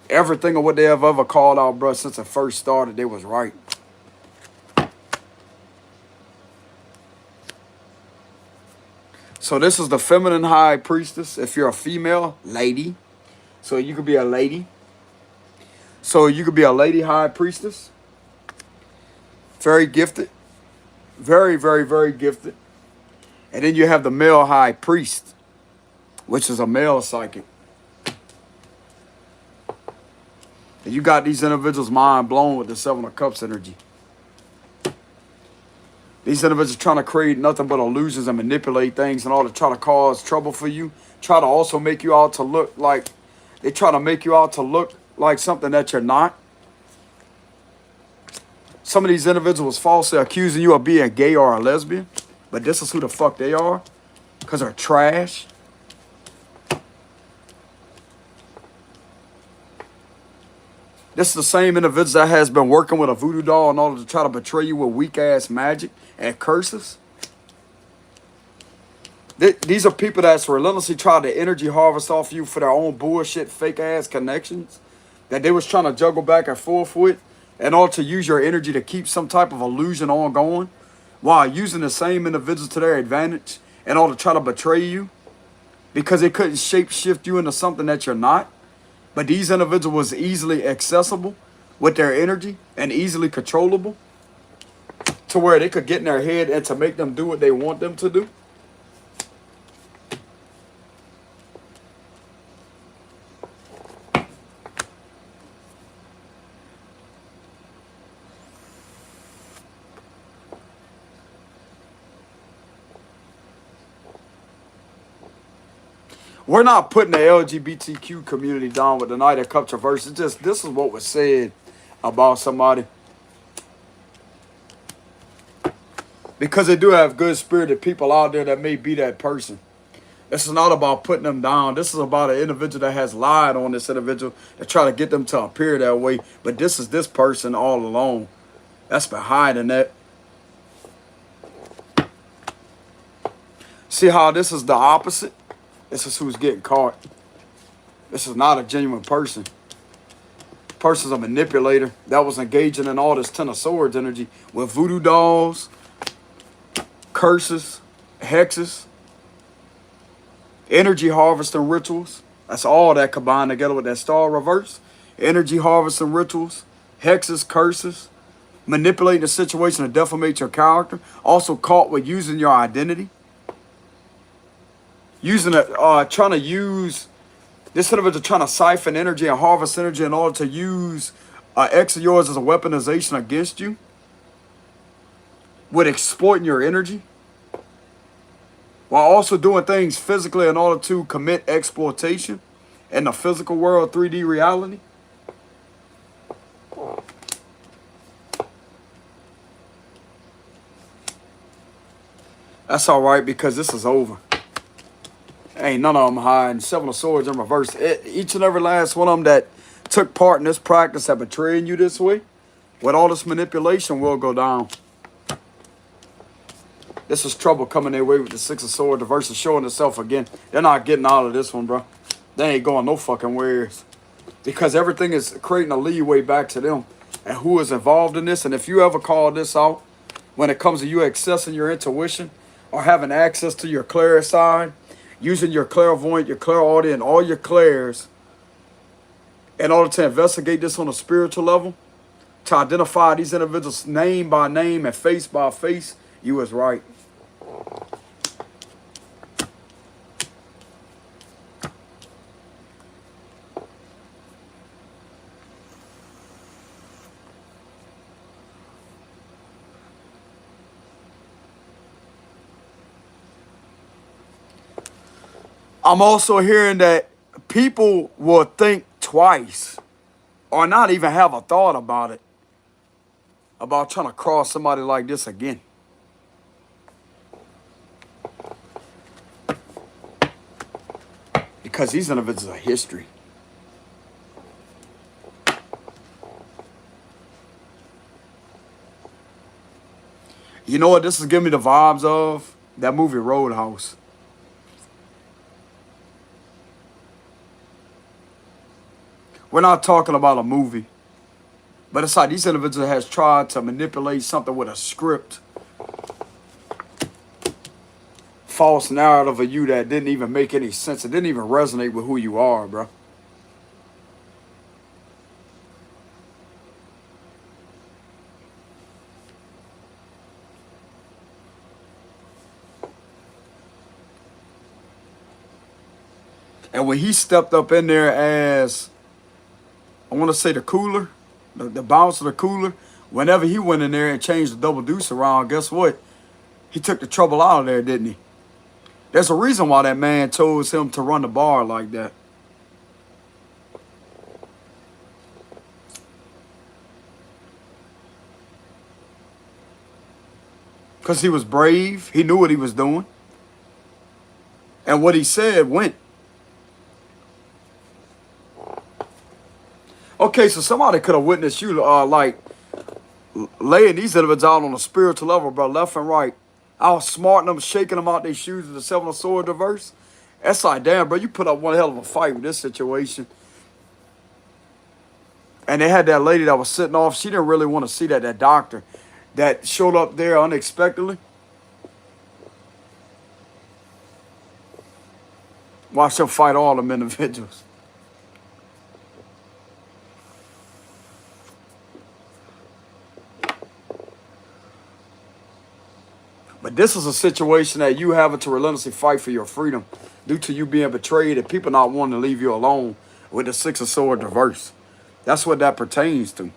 Everything of what they have ever called out, bro, since it first started, they was right. So this is the feminine high priestess. If you're a female, lady. So you could be a lady. So you could be a lady high priestess. Very gifted. Very, very, very gifted. And then you have the male high priest, which is a male psychic. And you got these individuals' mind blown with the Seven of Cups energy. These individuals trying to create nothing but illusions and manipulate things in order to try to cause trouble for you. Try to also make you out to look like, they try to make you out to look like something that you're not. Some of these individuals falsely accusing you of being gay or a lesbian. But this is who the fuck they are. Because they're trash. This is the same individual that has been working with a voodoo doll in order to try to betray you with weak-ass magic and curses. These are people that's relentlessly trying to energy harvest off you for their own bullshit, fake-ass connections that they was trying to juggle back and forth with in order to use your energy to keep some type of illusion ongoing while using the same individuals to their advantage in order to try to betray you because they couldn't shape-shift you into something that you're not. But these individuals was easily accessible with their energy and easily controllable to where they could get in their head and to make them do what they want them to do. We're not putting the LGBTQ community down with the Knight of Cups reverse. It's just, this is what was said about somebody. Because they do have good-spirited people out there that may be that person. This is not about putting them down. This is about an individual that has lied on this individual to try to get them to appear that way. But this is this person all alone. That's behind in that. See how this is the opposite? This is who's getting caught. This is not a genuine person. Person's a manipulator that was engaging in all this Ten of Swords energy with voodoo dolls, curses, hexes, energy harvesting rituals. That's all that combined together with that star reverse. Energy harvesting rituals, hexes, curses, manipulating the situation to defamate your character. Also caught with using your identity. Using it, trying to use this individual trying to siphon energy and harvest energy in order to use ex of yours as a weaponization against you, with exploiting your energy, while also doing things physically in order to commit exploitation in the physical world, 3D reality. That's all right because this is over. Ain't none of them hiding. Seven of Swords in reverse. Each and every last one of them that took part in this practice have betrayed you this way. With all this manipulation will go down. This is trouble coming their way with the Six of Swords. The verse is showing itself again. They're not getting out of this one, bro. They ain't going no fucking wheres. Because everything is creating a leeway back to them. And who is involved in this. And if you ever call this out, when it comes to you accessing your intuition or having access to your clear side, using your clairvoyant, your clairaudient, all your clairs in order to investigate this on a spiritual level, to identify these individuals name by name and face by face, you was right. I'm also hearing that people will think twice or not even have a thought about it, about trying to cross somebody like this again. Because these individuals are history. You know what this is giving me the vibes of? That movie Roadhouse. We're not talking about a movie. But it's like these individuals has tried to manipulate something with a script. False narrative of you that didn't even make any sense. It didn't even resonate with who you are, bro. And when he stepped up in there as, I want to say the cooler, the bouncer, the cooler, whenever he went in there and changed the double deuce around, guess what? He took the trouble out of there, didn't he? There's a reason why that man chose him to run the bar like that. Because he was brave. He knew what he was doing. And what he said went. Okay, so somebody could have witnessed you like laying these individuals out on a spiritual level, bro, left and right. I was smarting them, shaking them out their shoes with the Seven of Swords reverse. That's like, damn, bro, you put up one hell of a fight with this situation. And they had that lady that was sitting off. She didn't really want to see that doctor that showed up there unexpectedly. Watch them fight all them individuals. But this is a situation that you having to relentlessly fight for your freedom due to you being betrayed and people not wanting to leave you alone with the Six of Swords reverse. That's what that pertains to.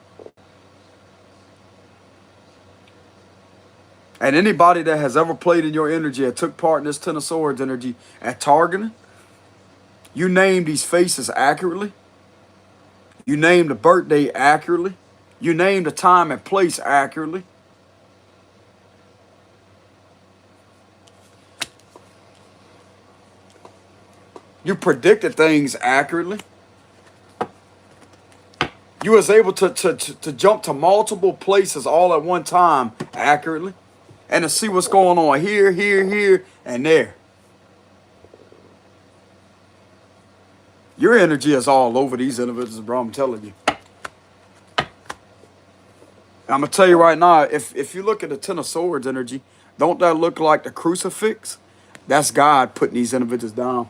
And anybody that has ever played in your energy and took part in this Ten of Swords energy at targeting, you name these faces accurately. You name the birthday accurately. You name the time and place accurately. You predicted things accurately. You was able to jump to multiple places all at one time accurately. And to see what's going on here, here, and there. Your energy is all over these individuals, bro, I'm telling you. I'm going to tell you right now, if you look at the Ten of Swords energy, don't that look like the crucifix? That's God putting these individuals down.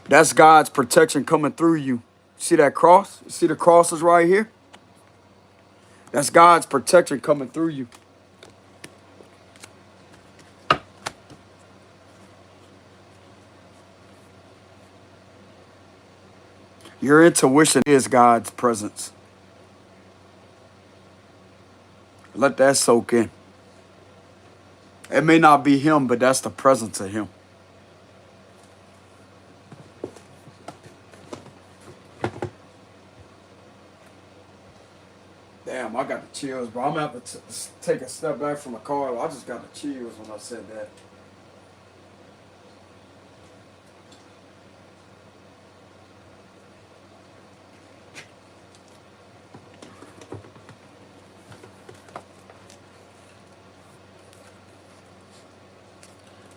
That's God's protection coming through you. See that cross? See the crosses right here? That's God's protection coming through you. Your intuition is God's presence. Let that soak in. It may not be him, but that's the presence of him. Damn, I got the chills, bro. I'm gonna have to take a step back from the car. I just got the chills when I said that.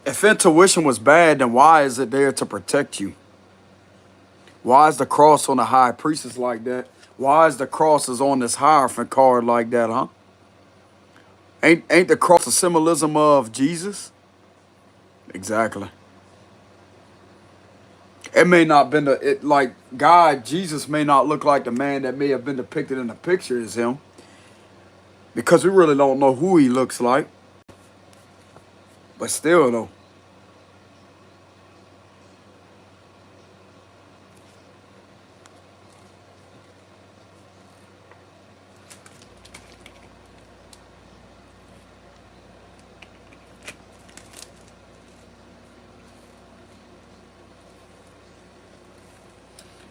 If intuition was bad, then why is it there to protect you? Why is the cross on the high priestess like that? Why is the cross is on this Hierophant card like that, huh? Ain't the cross a symbolism of Jesus? Exactly. It may not been like God, Jesus may not look like the man that may have been depicted in the picture as him. Because we really don't know who he looks like. But still though.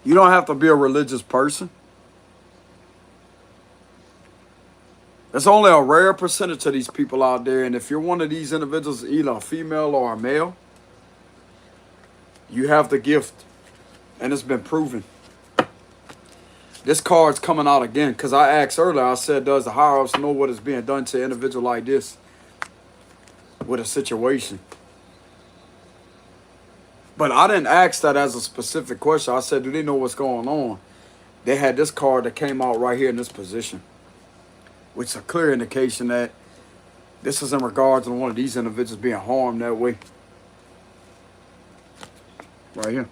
You don't have to be a religious person. There's only a rare percentage of these people out there. And if you're one of these individuals, either a female or a male, you have the gift. And it's been proven. This card's coming out again. Because I asked earlier, I said, does the higher ups know what is being done to an individual like this with a situation? But I didn't ask that as a specific question. I said, do they know what's going on? They had this card that came out right here in this position, which is a clear indication that this is in regards to one of these individuals being harmed that way. Right here.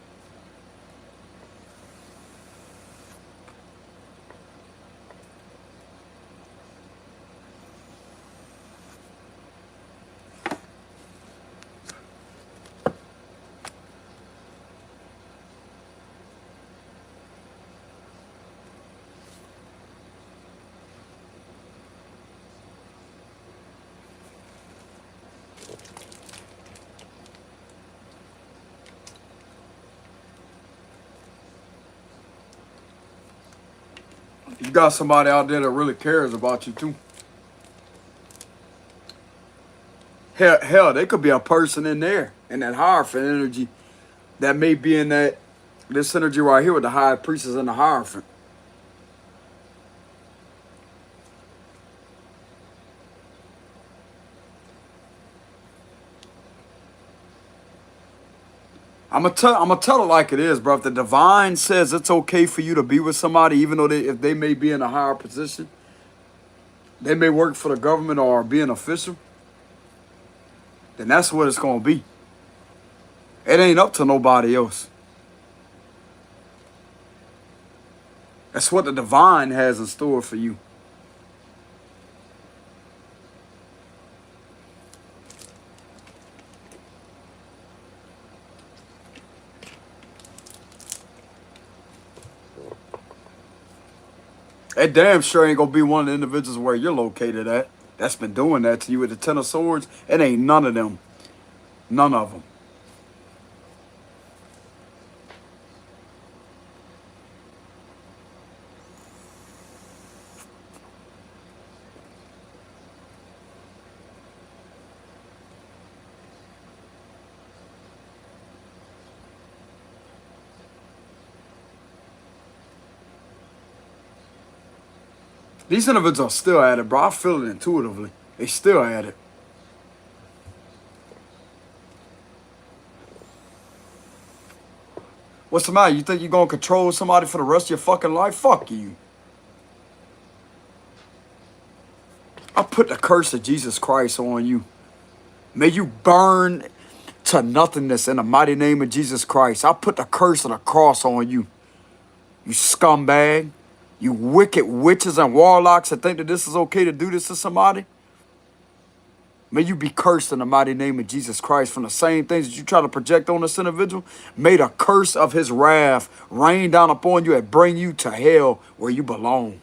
You got somebody out there that really cares about you too. Hell, there could be a person in there in that Hierophant energy that may be in this energy right here with the high priestess and the Hierophant. I'm gonna tell it like it is, bro. If the divine says it's okay for you to be with somebody, even though if they may be in a higher position, they may work for the government or be an official, then that's what it's gonna be. It ain't up to nobody else. That's what the divine has in store for you. That damn sure ain't gonna be one of the individuals where you're located at. That's been doing that to you with the Ten of Swords. It ain't none of them. None of them. These individuals are still at it, bro. I feel it intuitively. They still at it. What's the matter? You think you're gonna control somebody for the rest of your fucking life? Fuck you. I put the curse of Jesus Christ on you. May you burn to nothingness in the mighty name of Jesus Christ. I put the curse of the cross on you. You scumbag. You wicked witches and warlocks that think that this is okay to do this to somebody. May you be cursed in the mighty name of Jesus Christ from the same things that you try to project on this individual. May the curse of his wrath rain down upon you and bring you to hell where you belong.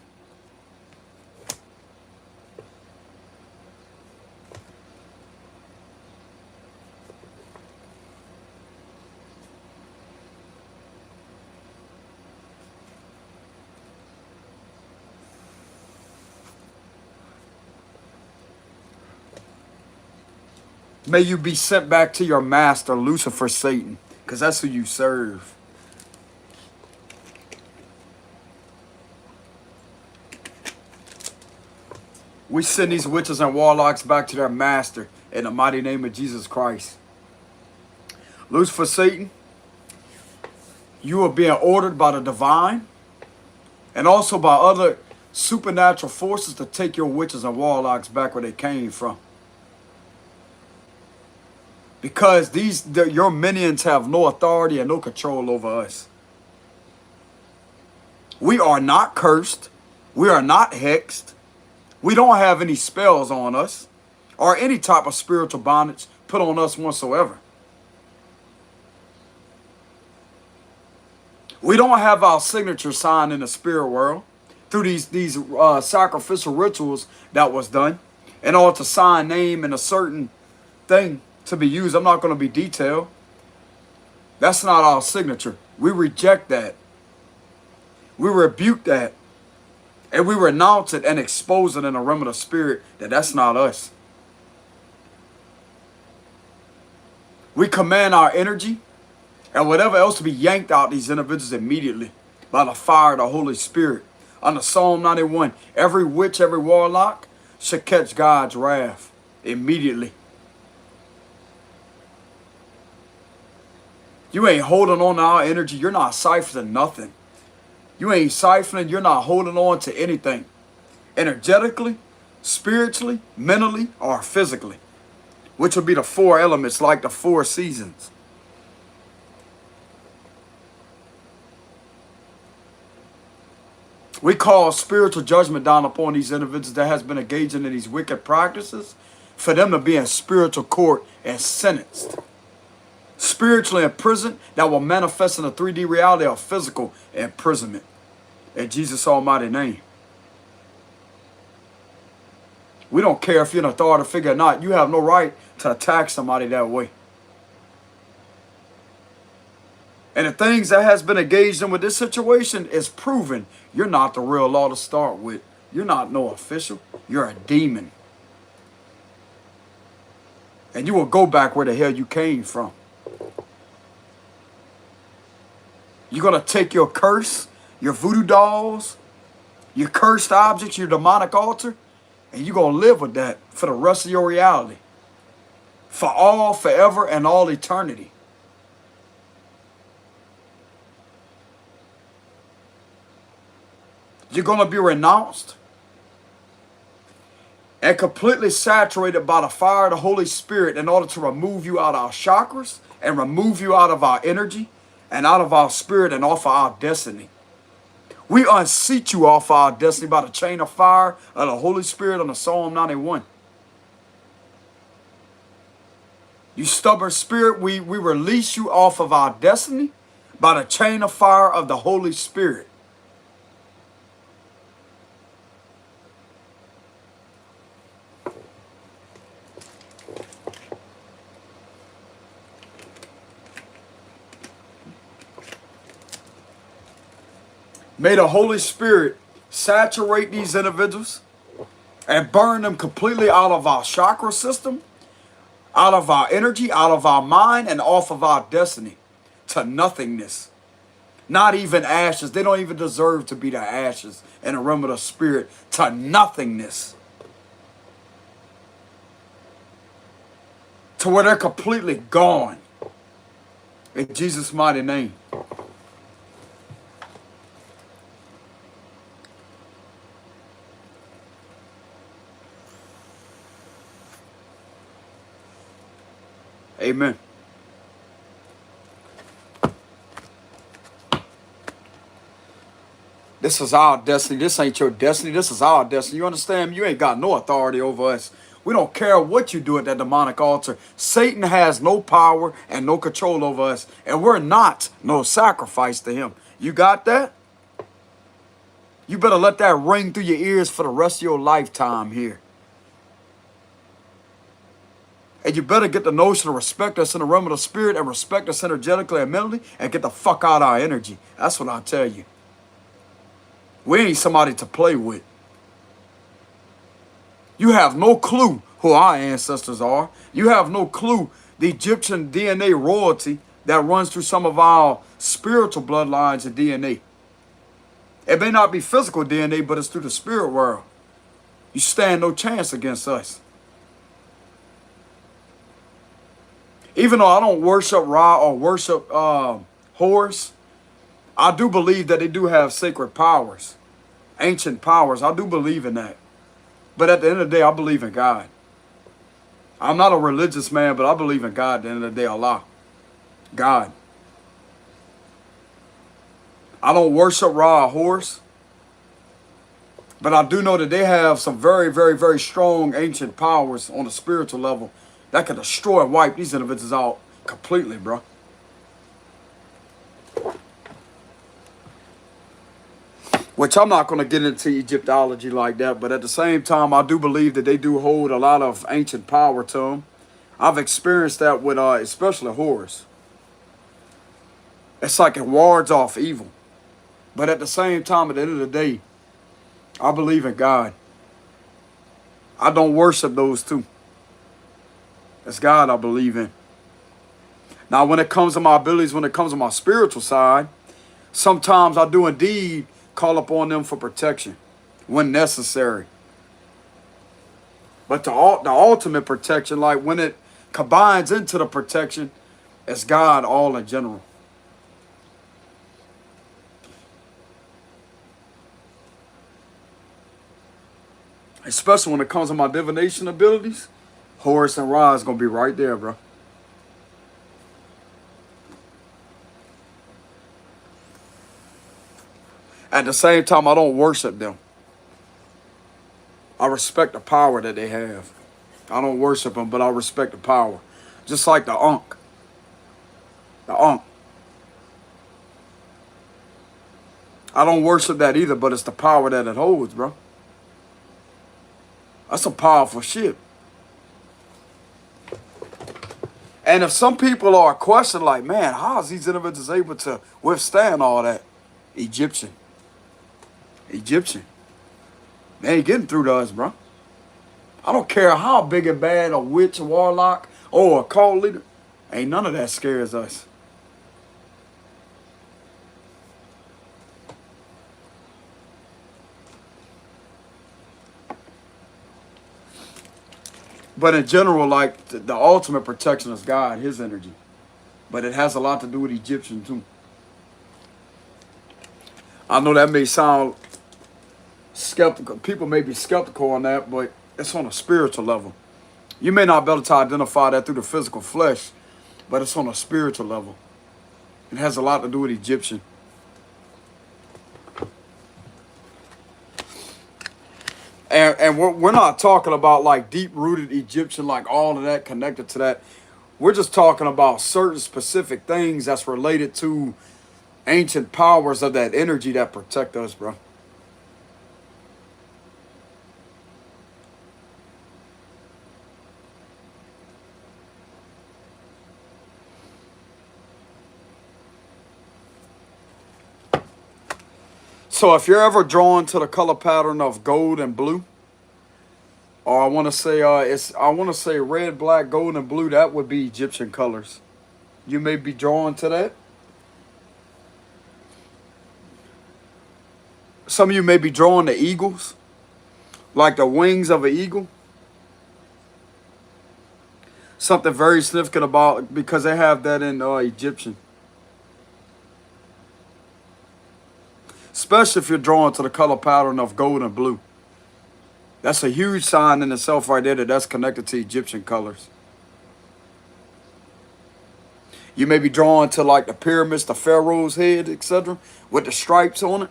May you be sent back to your master, Lucifer, Satan, because that's who you serve. We send these witches and warlocks back to their master in the mighty name of Jesus Christ. Lucifer, Satan, you are being ordered by the divine and also by other supernatural forces to take your witches and warlocks back where they came from. Because your minions have no authority and no control over us. We are not cursed. We are not hexed. We don't have any spells on us or any type of spiritual bondage put on us whatsoever. We don't have our signature signed in the spirit world through these sacrificial rituals that was done in order to sign name in a certain thing to be used. I'm not going to be detailed. That's not our signature. We reject that. We rebuke that. And we renounce it and expose it in the realm of the spirit that that's not us. We command our energy and whatever else to be yanked out these individuals immediately by the fire of the Holy Spirit. Under Psalm 91, every witch, every warlock should catch God's wrath immediately. You ain't holding on to our energy. You're not siphoning nothing. You ain't siphoning. You're not holding on to anything. Energetically, spiritually, mentally, or physically. Which will be the four elements like the four seasons. We call spiritual judgment down upon these individuals that has been engaging in these wicked practices for them to be in spiritual court and sentenced. Spiritually imprisoned that will manifest in a 3D reality of physical imprisonment. In Jesus' almighty name. We don't care if you're an authority figure or not. You have no right to attack somebody that way. And the things that has been engaged in with this situation is proven you're not the real law to start with. You're not no official. You're a demon. And you will go back where the hell you came from. You're going to take your curse, your voodoo dolls, your cursed objects, your demonic altar, and you're going to live with that for the rest of your reality. For all, forever, and all eternity. You're going to be renounced and completely saturated by the fire of the Holy Spirit in order to remove you out of our chakras and remove you out of our energy and out of our spirit and off of our destiny. We unseat you off our destiny by the chain of fire of the Holy Spirit on the Psalm 91. You stubborn spirit, we release you off of our destiny by the chain of fire of the Holy Spirit. May the Holy Spirit saturate these individuals and burn them completely out of our chakra system, out of our energy, out of our mind, and off of our destiny to nothingness. Not even ashes. They don't even deserve to be the ashes in the realm of the spirit. To nothingness. To where they're completely gone. In Jesus' mighty name. Amen. This is our destiny. This ain't your destiny. This is our destiny. You understand? You ain't got no authority over us. We don't care what you do at that demonic altar. Satan has no power and no control over us. And we're not no sacrifice to him. You got that? You better let that ring through your ears for the rest of your lifetime here. And you better get the notion to respect us in the realm of the spirit and respect us energetically and mentally and get the fuck out of our energy. That's what I tell you. We ain't somebody to play with. You have no clue who our ancestors are. You have no clue the Egyptian DNA royalty that runs through some of our spiritual bloodlines and DNA. It may not be physical DNA, but it's through the spirit world. You stand no chance against us. Even though I don't worship Ra or worship Horus, I do believe that they do have sacred powers, ancient powers. I do believe in that. But at the end of the day, I believe in God. I'm not a religious man, but I believe in God at the end of the day, Allah. God. I don't worship Ra or Horus, but I do know that they have some very, very, very strong ancient powers on a spiritual level that can destroy and wipe these individuals out completely, bro. Which I'm not going to get into Egyptology like that, but at the same time, I do believe that they do hold a lot of ancient power to them. I've experienced that with especially Horus. It's like it wards off evil. But at the same time, at the end of the day, I believe in God. I don't worship those two. It's God I believe in. Now, when it comes to my abilities, when it comes to my spiritual side, sometimes I do indeed call upon them for protection when necessary. But the ultimate protection, like when it combines into the protection, it's God all in general. Especially when it comes to my divination abilities, Horus and Ra is going to be right there, bro. At the same time, I don't worship them. I respect the power that they have. I don't worship them, but I respect the power. Just like the Ankh. The Ankh. I don't worship that either, but it's the power that it holds, bro. That's some powerful shit. And if some people are questioning, like, man, how is these individuals able to withstand all that? Egyptian. They ain't getting through to us, bro. I don't care how big and bad a witch, a warlock, or a cult leader. Ain't none of that scares us. But in general, like, the ultimate protection is God, his energy. But it has a lot to do with Egyptian, too. I know that may sound skeptical. People may be skeptical on that, but it's on a spiritual level. You may not be able to identify that through the physical flesh, but it's on a spiritual level. It has a lot to do with Egyptian. And we're not talking about like deep-rooted Egyptian, like all of that connected to that. We're just talking about certain specific things that's related to ancient powers of that energy that protect us, bro. So if you're ever drawn to the color pattern of gold and blue, or I want to say red, black, gold, and blue, that would be Egyptian colors. You may be drawn to that. Some of you may be drawn to eagles, like the wings of an eagle. Something very significant about, because they have that in Egyptian. Especially if you're drawn to the color pattern of gold and blue. That's a huge sign in itself right there that's connected to Egyptian colors. You may be drawn to like the pyramids, the pharaoh's head, etc., with the stripes on it.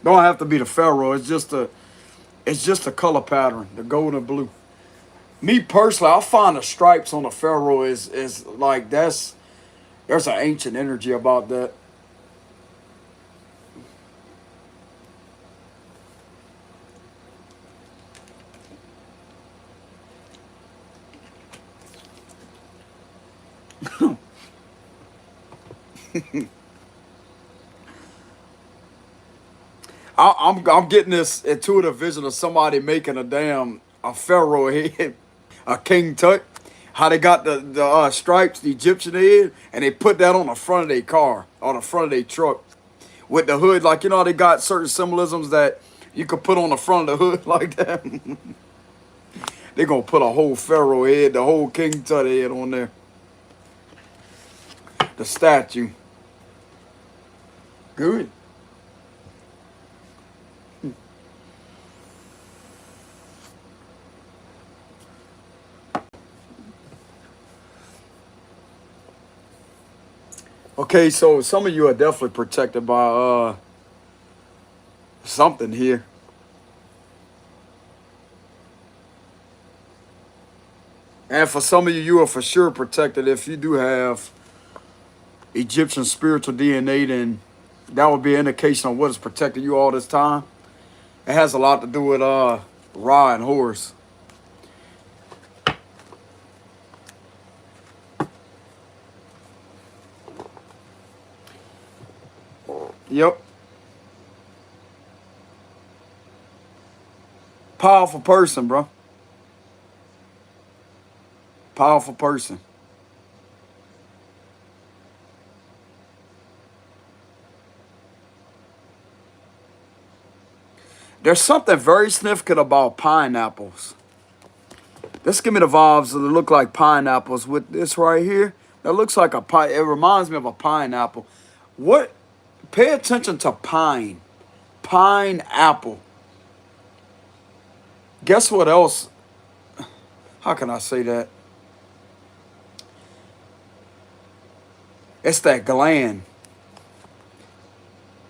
Don't have to be the pharaoh. It's just a color pattern, the gold and blue. Me personally, I find the stripes on the pharaoh is like there's an ancient energy about that. I'm getting this intuitive vision of somebody making a pharaoh head, a king tut. How they got the stripes, the Egyptian head, and they put that on the front of their car, on the front of their truck, with the hood. Like, you know, they got certain symbolisms that you could put on the front of the hood like that. They gonna put a whole pharaoh head, the whole king tut head on there, the statue. Good. Okay, so some of you are definitely protected by something here. And for some of you, you are for sure protected if you do have Egyptian spiritual DNA, then that would be an indication of what has protected you all this time. It has a lot to do with Ra and Horus. Yep. Powerful person, bro. Powerful person. There's something very significant about pineapples. This give me the vibes that look like pineapples with this right here. That looks like a pine. It reminds me of a pineapple. What? Pay attention to pine. Pineapple. Guess what else? How can I say that? It's that gland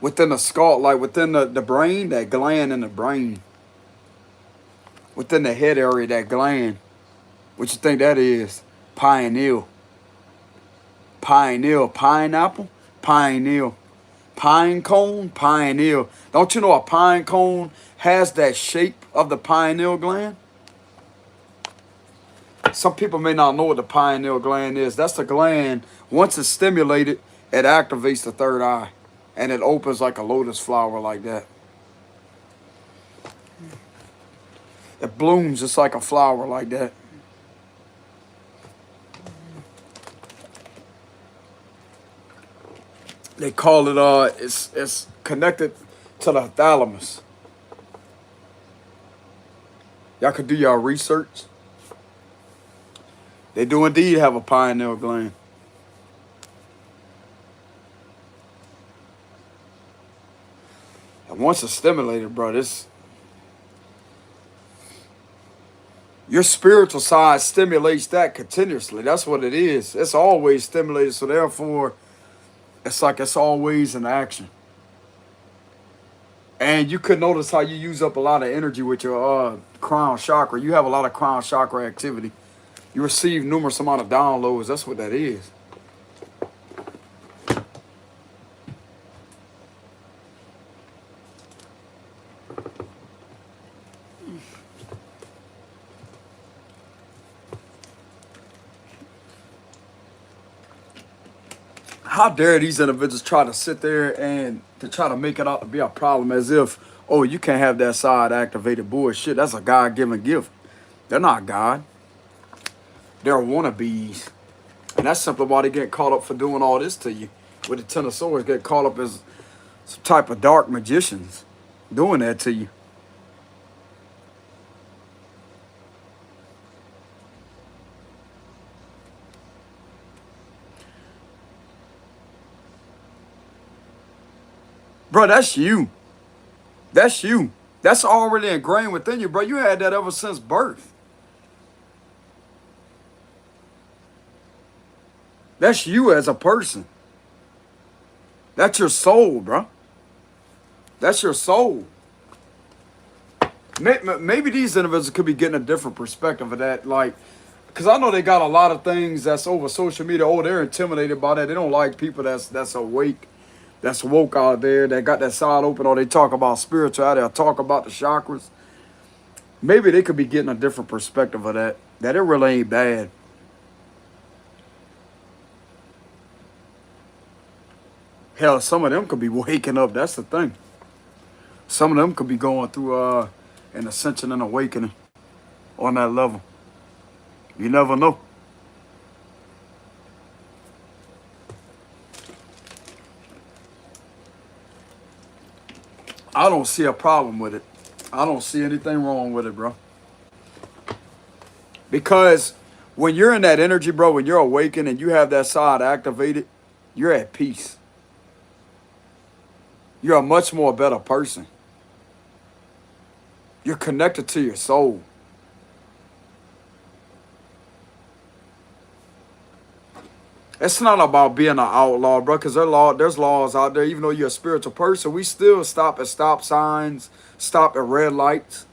within the skull, like within the brain, that gland in the brain. Within the head area, that gland. What you think that is? Pineal. Pineal. Pineapple? Pineal. Pine cone? Pineal. Don't you know a pine cone has that shape of the pineal gland? Some people may not know what the pineal gland is. That's the gland, once it's stimulated, it activates the third eye. And it opens like a lotus flower like that. It blooms just like a flower like that. They call it, it's connected to the thalamus. Y'all could do y'all research. They do indeed have a pineal gland. And once it's stimulated, bro, your spiritual side stimulates that continuously. That's what it is. It's always stimulated. So therefore, it's like it's always in action. And you could notice how you use up a lot of energy with your crown chakra. You have a lot of crown chakra activity. You receive numerous amount of downloads. That's what that is. How dare these individuals try to sit there and to try to make it out to be a problem as if, oh, you can't have that side activated bullshit. That's a God-given gift. They're not God. They're wannabes. And that's simply why they get caught up for doing all this to you. With the Ten of Swords, get caught up as some type of dark magicians doing that to you. Bro, that's you. That's you. That's already ingrained within you, bro. You had that ever since birth. That's you as a person. That's your soul, bro. That's your soul. Maybe these individuals could be getting a different perspective of that. Like, because I know they got a lot of things that's over social media. Oh, they're intimidated by that. They don't like people that's awake, that's woke out there, that got that side open, or they talk about spirituality or talk about the chakras. Maybe they could be getting a different perspective of that. That it really ain't bad. Hell, some of them could be waking up. That's the thing. Some of them could be going through an ascension and awakening on that level. You never know. I don't see a problem with it. I don't see anything wrong with it, bro. Because when you're in that energy, bro, when you're awakened and you have that side activated, you're at peace. You're a much more better person. You're connected to your soul. It's not about being an outlaw, bro, because there's laws out there. Even though you're a spiritual person, we still stop at stop signs, stop at red lights,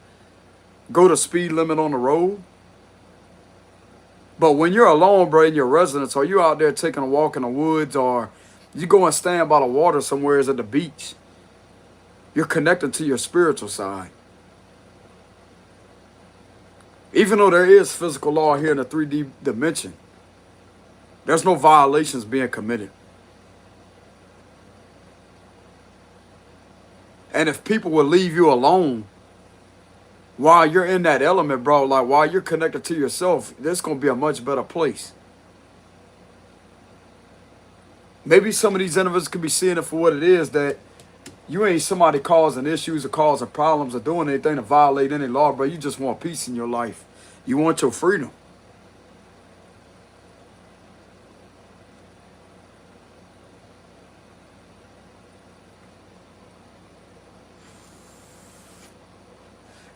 go the speed limit on the road. But when you're alone, bro, in your residence, or you out there taking a walk in the woods, or you go and stand by the water somewhere at the beach, you're connected to your spiritual side. Even though there is physical law here in the 3D dimension, there's no violations being committed. And if people will leave you alone while you're in that element, bro, like while you're connected to yourself, this going to be a much better place. Maybe some of these individuals could be seeing it for what it is, that you ain't somebody causing issues or causing problems or doing anything to violate any law, bro. You just want peace in your life. You want your freedom.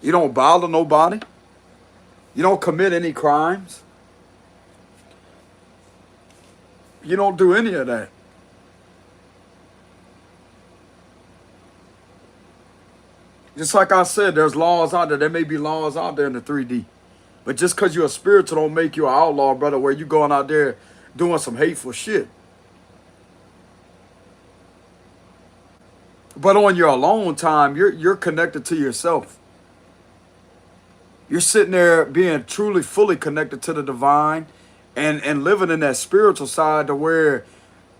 You don't bother nobody. You don't commit any crimes. You don't do any of that. Just like I said, there's laws out there. There may be laws out there in the 3D. But just because you're a spiritual don't make you an outlaw, brother, where you going out there doing some hateful shit. But on your alone time, you're connected to yourself. You're sitting there being truly, fully connected to the divine and living in that spiritual side to where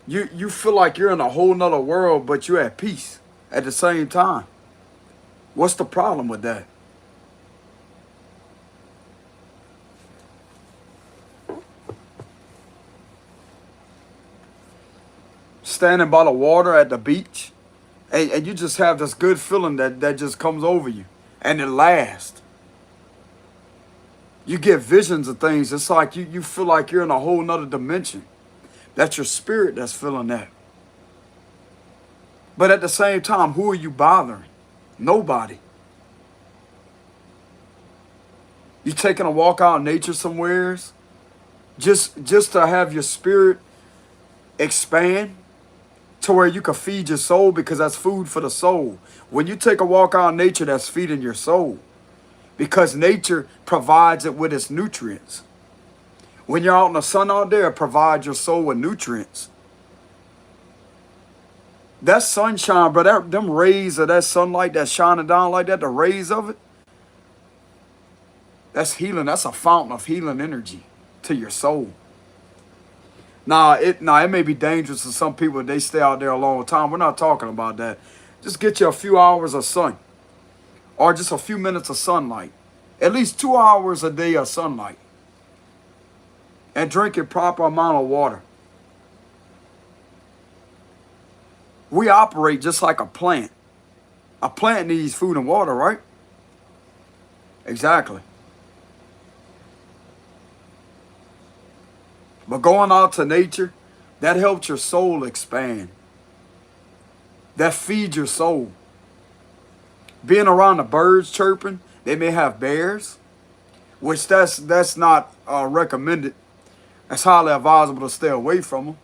you feel like you're in a whole nother world, but you're at peace at the same time. What's the problem with that? Standing by the water at the beach, and you just have this good feeling that just comes over you, and it lasts. You get visions of things. It's like you feel like you're in a whole nother dimension. That's your spirit that's feeling that. But at the same time, who are you bothering? Nobody. You taking a walk out in nature somewheres, just to have your spirit expand to where you can feed your soul, because that's food for the soul. When you take a walk out in nature, that's feeding your soul, because nature provides it with its nutrients. When you're out in the sun out there, it provides your soul with nutrients. That sunshine, bro, them rays of that sunlight that's shining down like that, the rays of it, that's healing. That's a fountain of healing energy to your soul. Now, it may be dangerous to some people if they stay out there a long time. We're not talking about that. Just get you a few hours of sun, or just a few minutes of sunlight. At least 2 hours a day of sunlight. And drink a proper amount of water. We operate just like a plant. A plant needs food and water, right? Exactly. But going out to nature, that helps your soul expand. That feeds your soul. Being around the birds chirping, they may have bears, which that's not recommended. That's highly advisable to stay away from them.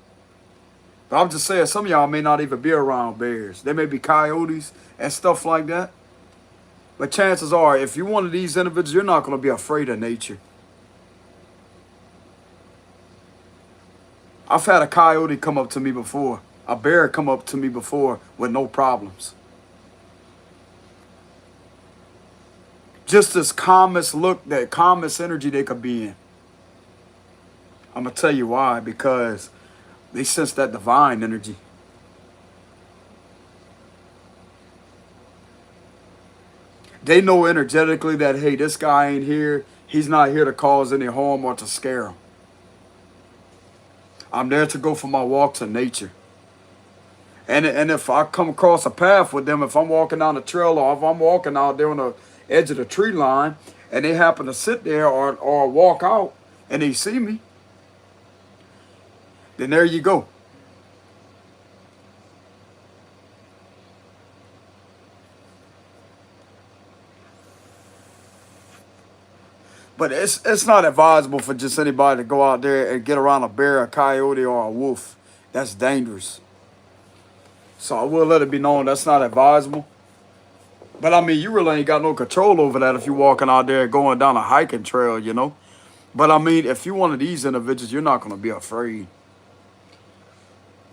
But I'm just saying, some of y'all may not even be around bears. There may be coyotes and stuff like that. But chances are, if you're one of these individuals, you're not going to be afraid of nature. I've had a coyote come up to me before. A bear come up to me before with no problems. Just this calmest look, that calmest energy they could be in. I'm going to tell you why. Because they sense that divine energy. They know energetically that, hey, this guy ain't here. He's not here to cause any harm or to scare them. I'm there to go for my walks in nature. And if I come across a path with them, if I'm walking down the trail or if I'm walking out there on the edge of the tree line and they happen to sit there or walk out and they see me, then there you go. But it's not advisable for just anybody to go out there and get around a bear, a coyote, or a wolf. That's dangerous. So I will let it be known that's not advisable. But I mean, you really ain't got no control over that if you're walking out there going down a hiking trail, you know. But I mean, if you're one of these individuals, you're not going to be afraid.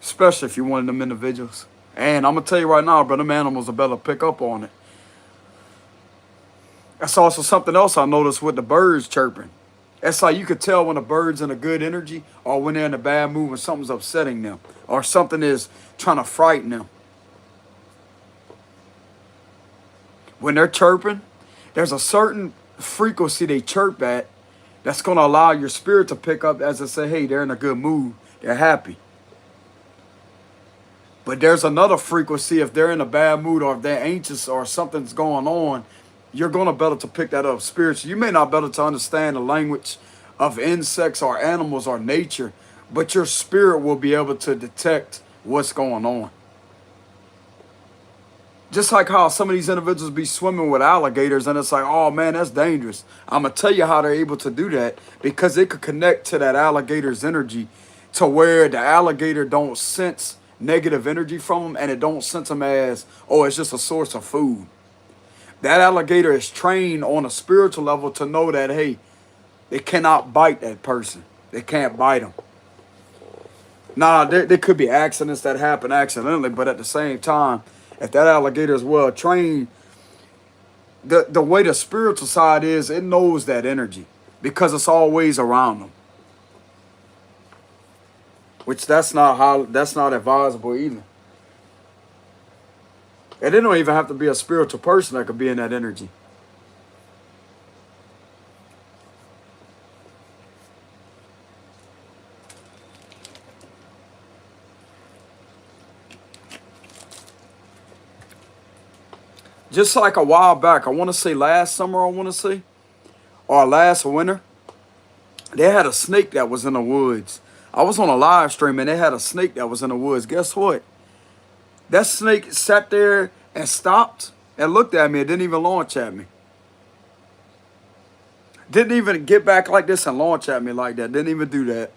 Especially if you're one of them individuals. And I'm going to tell you right now, bro, them animals are better pick up on it. That's also something else I noticed with the birds chirping. It's like you could tell when a bird's in a good energy or when they're in a bad mood, when something's upsetting them or something is trying to frighten them. When they're chirping, there's a certain frequency they chirp at that's going to allow your spirit to pick up as I say, hey, they're in a good mood. They're happy. But there's another frequency if they're in a bad mood or if they're anxious or something's going on, you're going to better to pick that up spiritually. You may not better to understand the language of insects or animals or nature, but your spirit will be able to detect what's going on. Just like how some of these individuals be swimming with alligators and it's like, oh man, that's dangerous. I'm going to tell you how they're able to do that because they could connect to that alligator's energy to where the alligator don't sense negative energy from them and it don't sense them as, oh, it's just a source of food. That alligator is trained on a spiritual level to know that, hey, they cannot bite that person. They can't bite them. Nah, there could be accidents that happen accidentally, but at the same time, if that alligator is well trained, the way the spiritual side is, it knows that energy because it's always around them. Which that's not advisable either. And they don't even have to be a spiritual person that could be in that energy. Just like a while back, I want to say last summer, or last winter, they had a snake that was in the woods. I was on a live stream and they had a snake that was in the woods. Guess what? That snake sat there and stopped and looked at me. It didn't even launch at me. Didn't even get back like this and launch at me like that. Didn't even do that.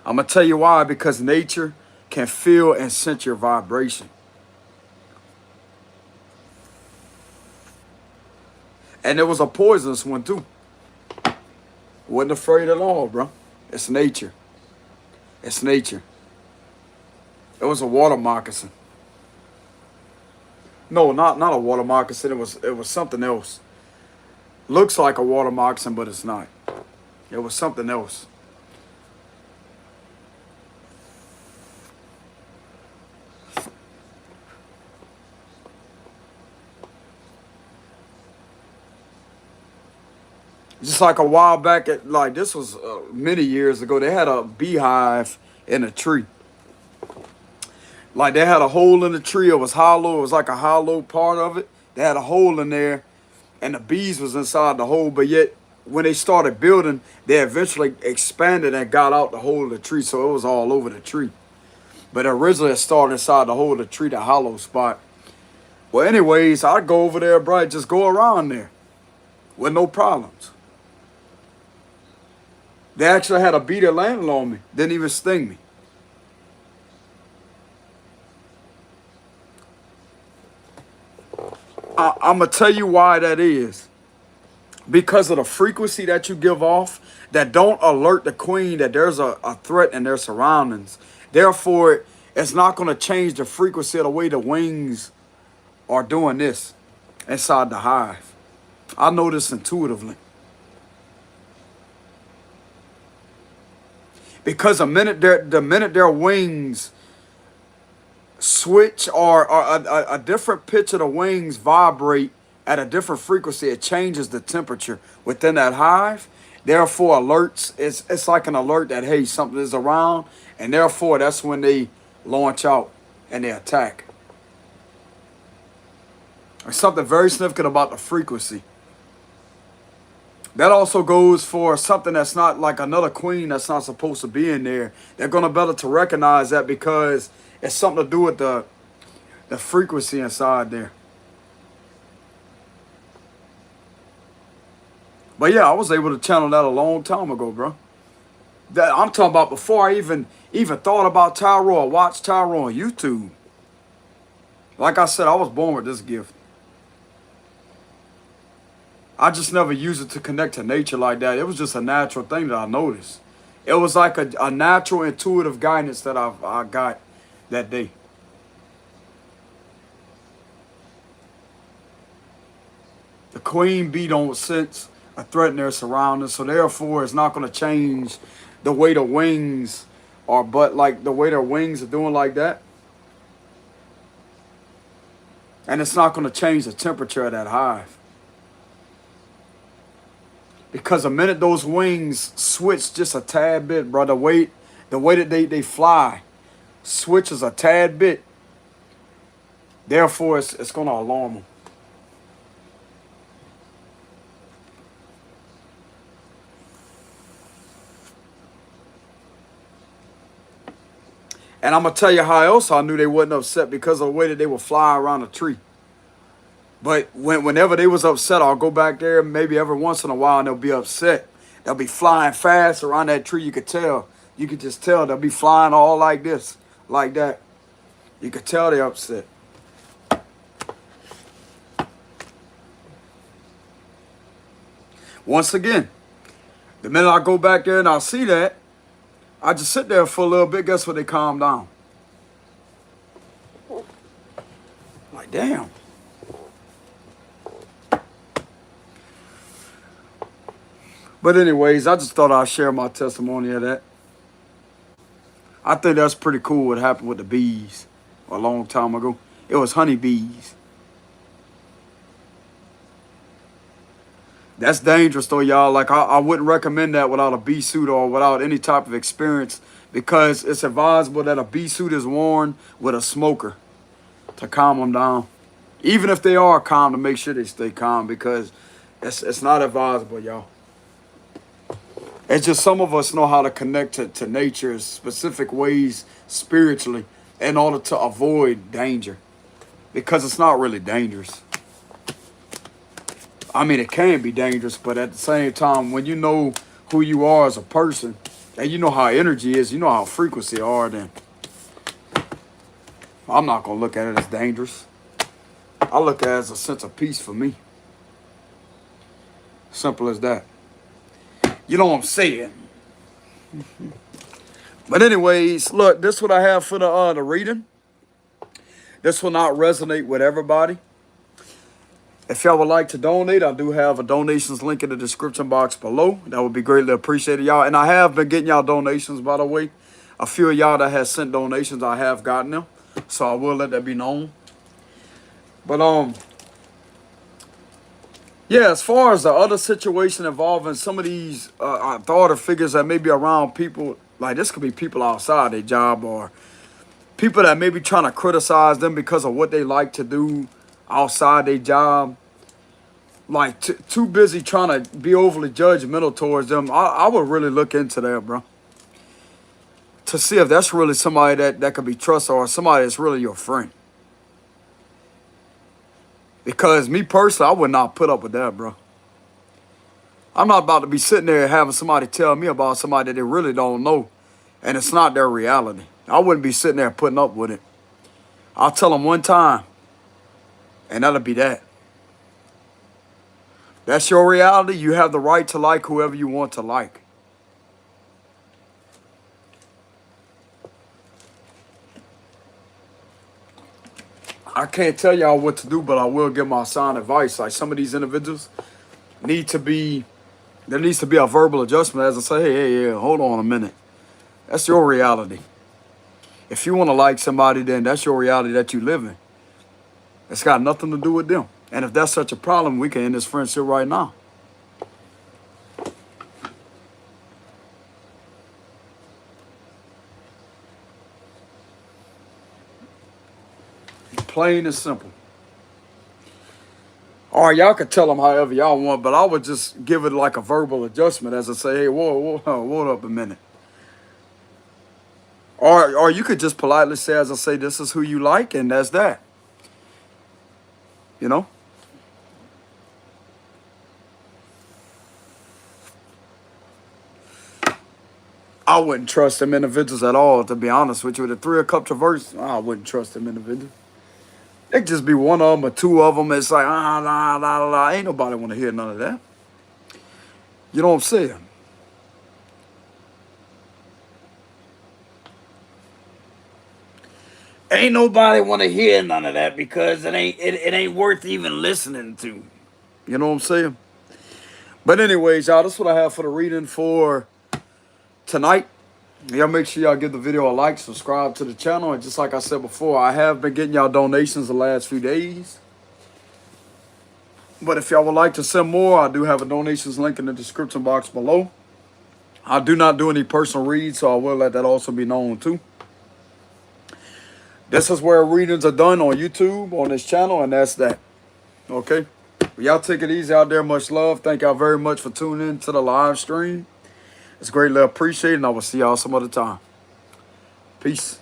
I'm going to tell you why. Because nature can feel and sense your vibration. And it was a poisonous one too. Wasn't afraid at all, bro. It's nature. It's nature. It was a water moccasin. No, not a water moccasin. It was something else. Looks like a water moccasin, but it's not. It was something else. Just like a while back, like this was many years ago, they had a beehive in a tree. Like they had a hole in the tree. It was hollow. It was like a hollow part of it. They had a hole in there and the bees was inside the hole. But yet when they started building, they eventually expanded and got out the hole of the tree. So it was all over the tree. But originally it started inside the hole of the tree, the hollow spot. Well, anyways, I'd go over there, bro, just go around there with no problems. They actually had a bee that landed on me. Didn't even sting me. I'm going to tell you why that is. Because of the frequency that you give off that don't alert the queen that there's a threat in their surroundings. Therefore, it's not going to change the frequency of the way the wings are doing this inside the hive. I know this intuitively. Because the minute their wings switch or a different pitch of the wings vibrate at a different frequency, it changes the temperature within that hive. Therefore, alerts, it's like an alert that, hey, something is around. And therefore, that's when they launch out and they attack. There's something very significant about the frequency. That also goes for something that's not like another queen that's not supposed to be in there. They're going to better to recognize that because it's something to do with the frequency inside there. But yeah, I was able to channel that a long time ago, bro. That I'm talking about before I even thought about tarot or watched tarot on YouTube. Like I said, I was born with this gift. I just never used it to connect to nature like that. It was just a natural thing that I noticed. It was like a natural intuitive guidance that I got that day. The queen bee don't sense a threat in their surroundings, so therefore it's not going to change the way the wings are, but like the way their wings are doing like that. And it's not going to change the temperature of that hive. Because the minute those wings switch just a tad bit, bro, the way that they fly switches a tad bit. Therefore, it's going to alarm them. And I'm going to tell you how else I knew they wasn't upset, because of the way that they would fly around a tree. But whenever they was upset, I'll go back there maybe every once in a while and they'll be upset. They'll be flying fast around that tree. You could tell. You could just tell they'll be flying all like this, like that. You could tell they're upset. Once again, the minute I go back there and I see that, I just sit there for a little bit. Guess what? They calm down. Like, damn. But anyways, I just thought I'd share my testimony of that. I think that's pretty cool what happened with the bees a long time ago. It was honeybees. That's dangerous though, y'all. Like, I wouldn't recommend that without a bee suit or without any type of experience, because it's advisable that a bee suit is worn with a smoker to calm them down. Even if they are calm, to make sure they stay calm, because it's not advisable, y'all. It's just some of us know how to connect to nature in specific ways spiritually in order to avoid danger, because it's not really dangerous. I mean, it can be dangerous, but at the same time, when you know who you are as a person and you know how energy is, you know how frequency are, then I'm not going to look at it as dangerous. I look at it as a sense of peace for me. Simple as that. You know what I'm saying? But anyways, look, this is what I have for the reading. This will not resonate with everybody. If y'all would like to donate, I do have a donations link in the description box below. That would be greatly appreciated, y'all. And I have been getting y'all donations, by the way. A few of y'all that has sent donations, I have gotten them. So I will let that be known. But yeah, as far as the other situation involving some of these authority figures that may be around people, like this could be people outside their job, or people that may be trying to criticize them because of what they like to do outside their job. Like, too busy trying to be overly judgmental towards them. I would really look into that, bro. To see if that's really somebody that could be trusted, or somebody that's really your friend. Because me personally, I would not put up with that, bro. I'm not about to be sitting there having somebody tell me about somebody that they really don't know, and it's not their reality. I wouldn't be sitting there putting up with it. I'll tell them one time, and that'll be that. That's your reality. You have the right to like whoever you want to like. I can't tell y'all what to do, but I will give my sound advice. Like, some of these individuals there needs to be a verbal adjustment as I say, hey, hold on a minute. That's your reality. If you want to like somebody, then that's your reality that you live in. It's got nothing to do with them. And if that's such a problem, we can end this friendship right now. Plain and simple. All right, y'all can tell them however y'all want, but I would just give it like a verbal adjustment as I say, hey, whoa, hold up a minute. Or you could just politely say, as I say, this is who you like, and that's that. You know? I wouldn't trust them individuals at all, to be honest with you. The 3 of Cups reverse, I wouldn't trust them individuals. It just be one of them or 2 of them. It's like, ain't nobody want to hear none of that. You know what I'm saying? Ain't nobody want to hear none of that because it ain't worth even listening to. You know what I'm saying? But anyways, y'all, that's what I have for the reading for tonight. Y'all make sure y'all give the video a like, subscribe to the channel. And just like I said before, I have been getting y'all donations the last few days. But if y'all would like to send more, I do have a donations link in the description box below. I do not do any personal reads, so I will let that also be known too. This is where readings are done on YouTube, on this channel, and that's that. Okay? Y'all take it easy out there. Much love. Thank y'all very much for tuning in to the live stream. It's greatly appreciated, and I will see y'all some other time. Peace.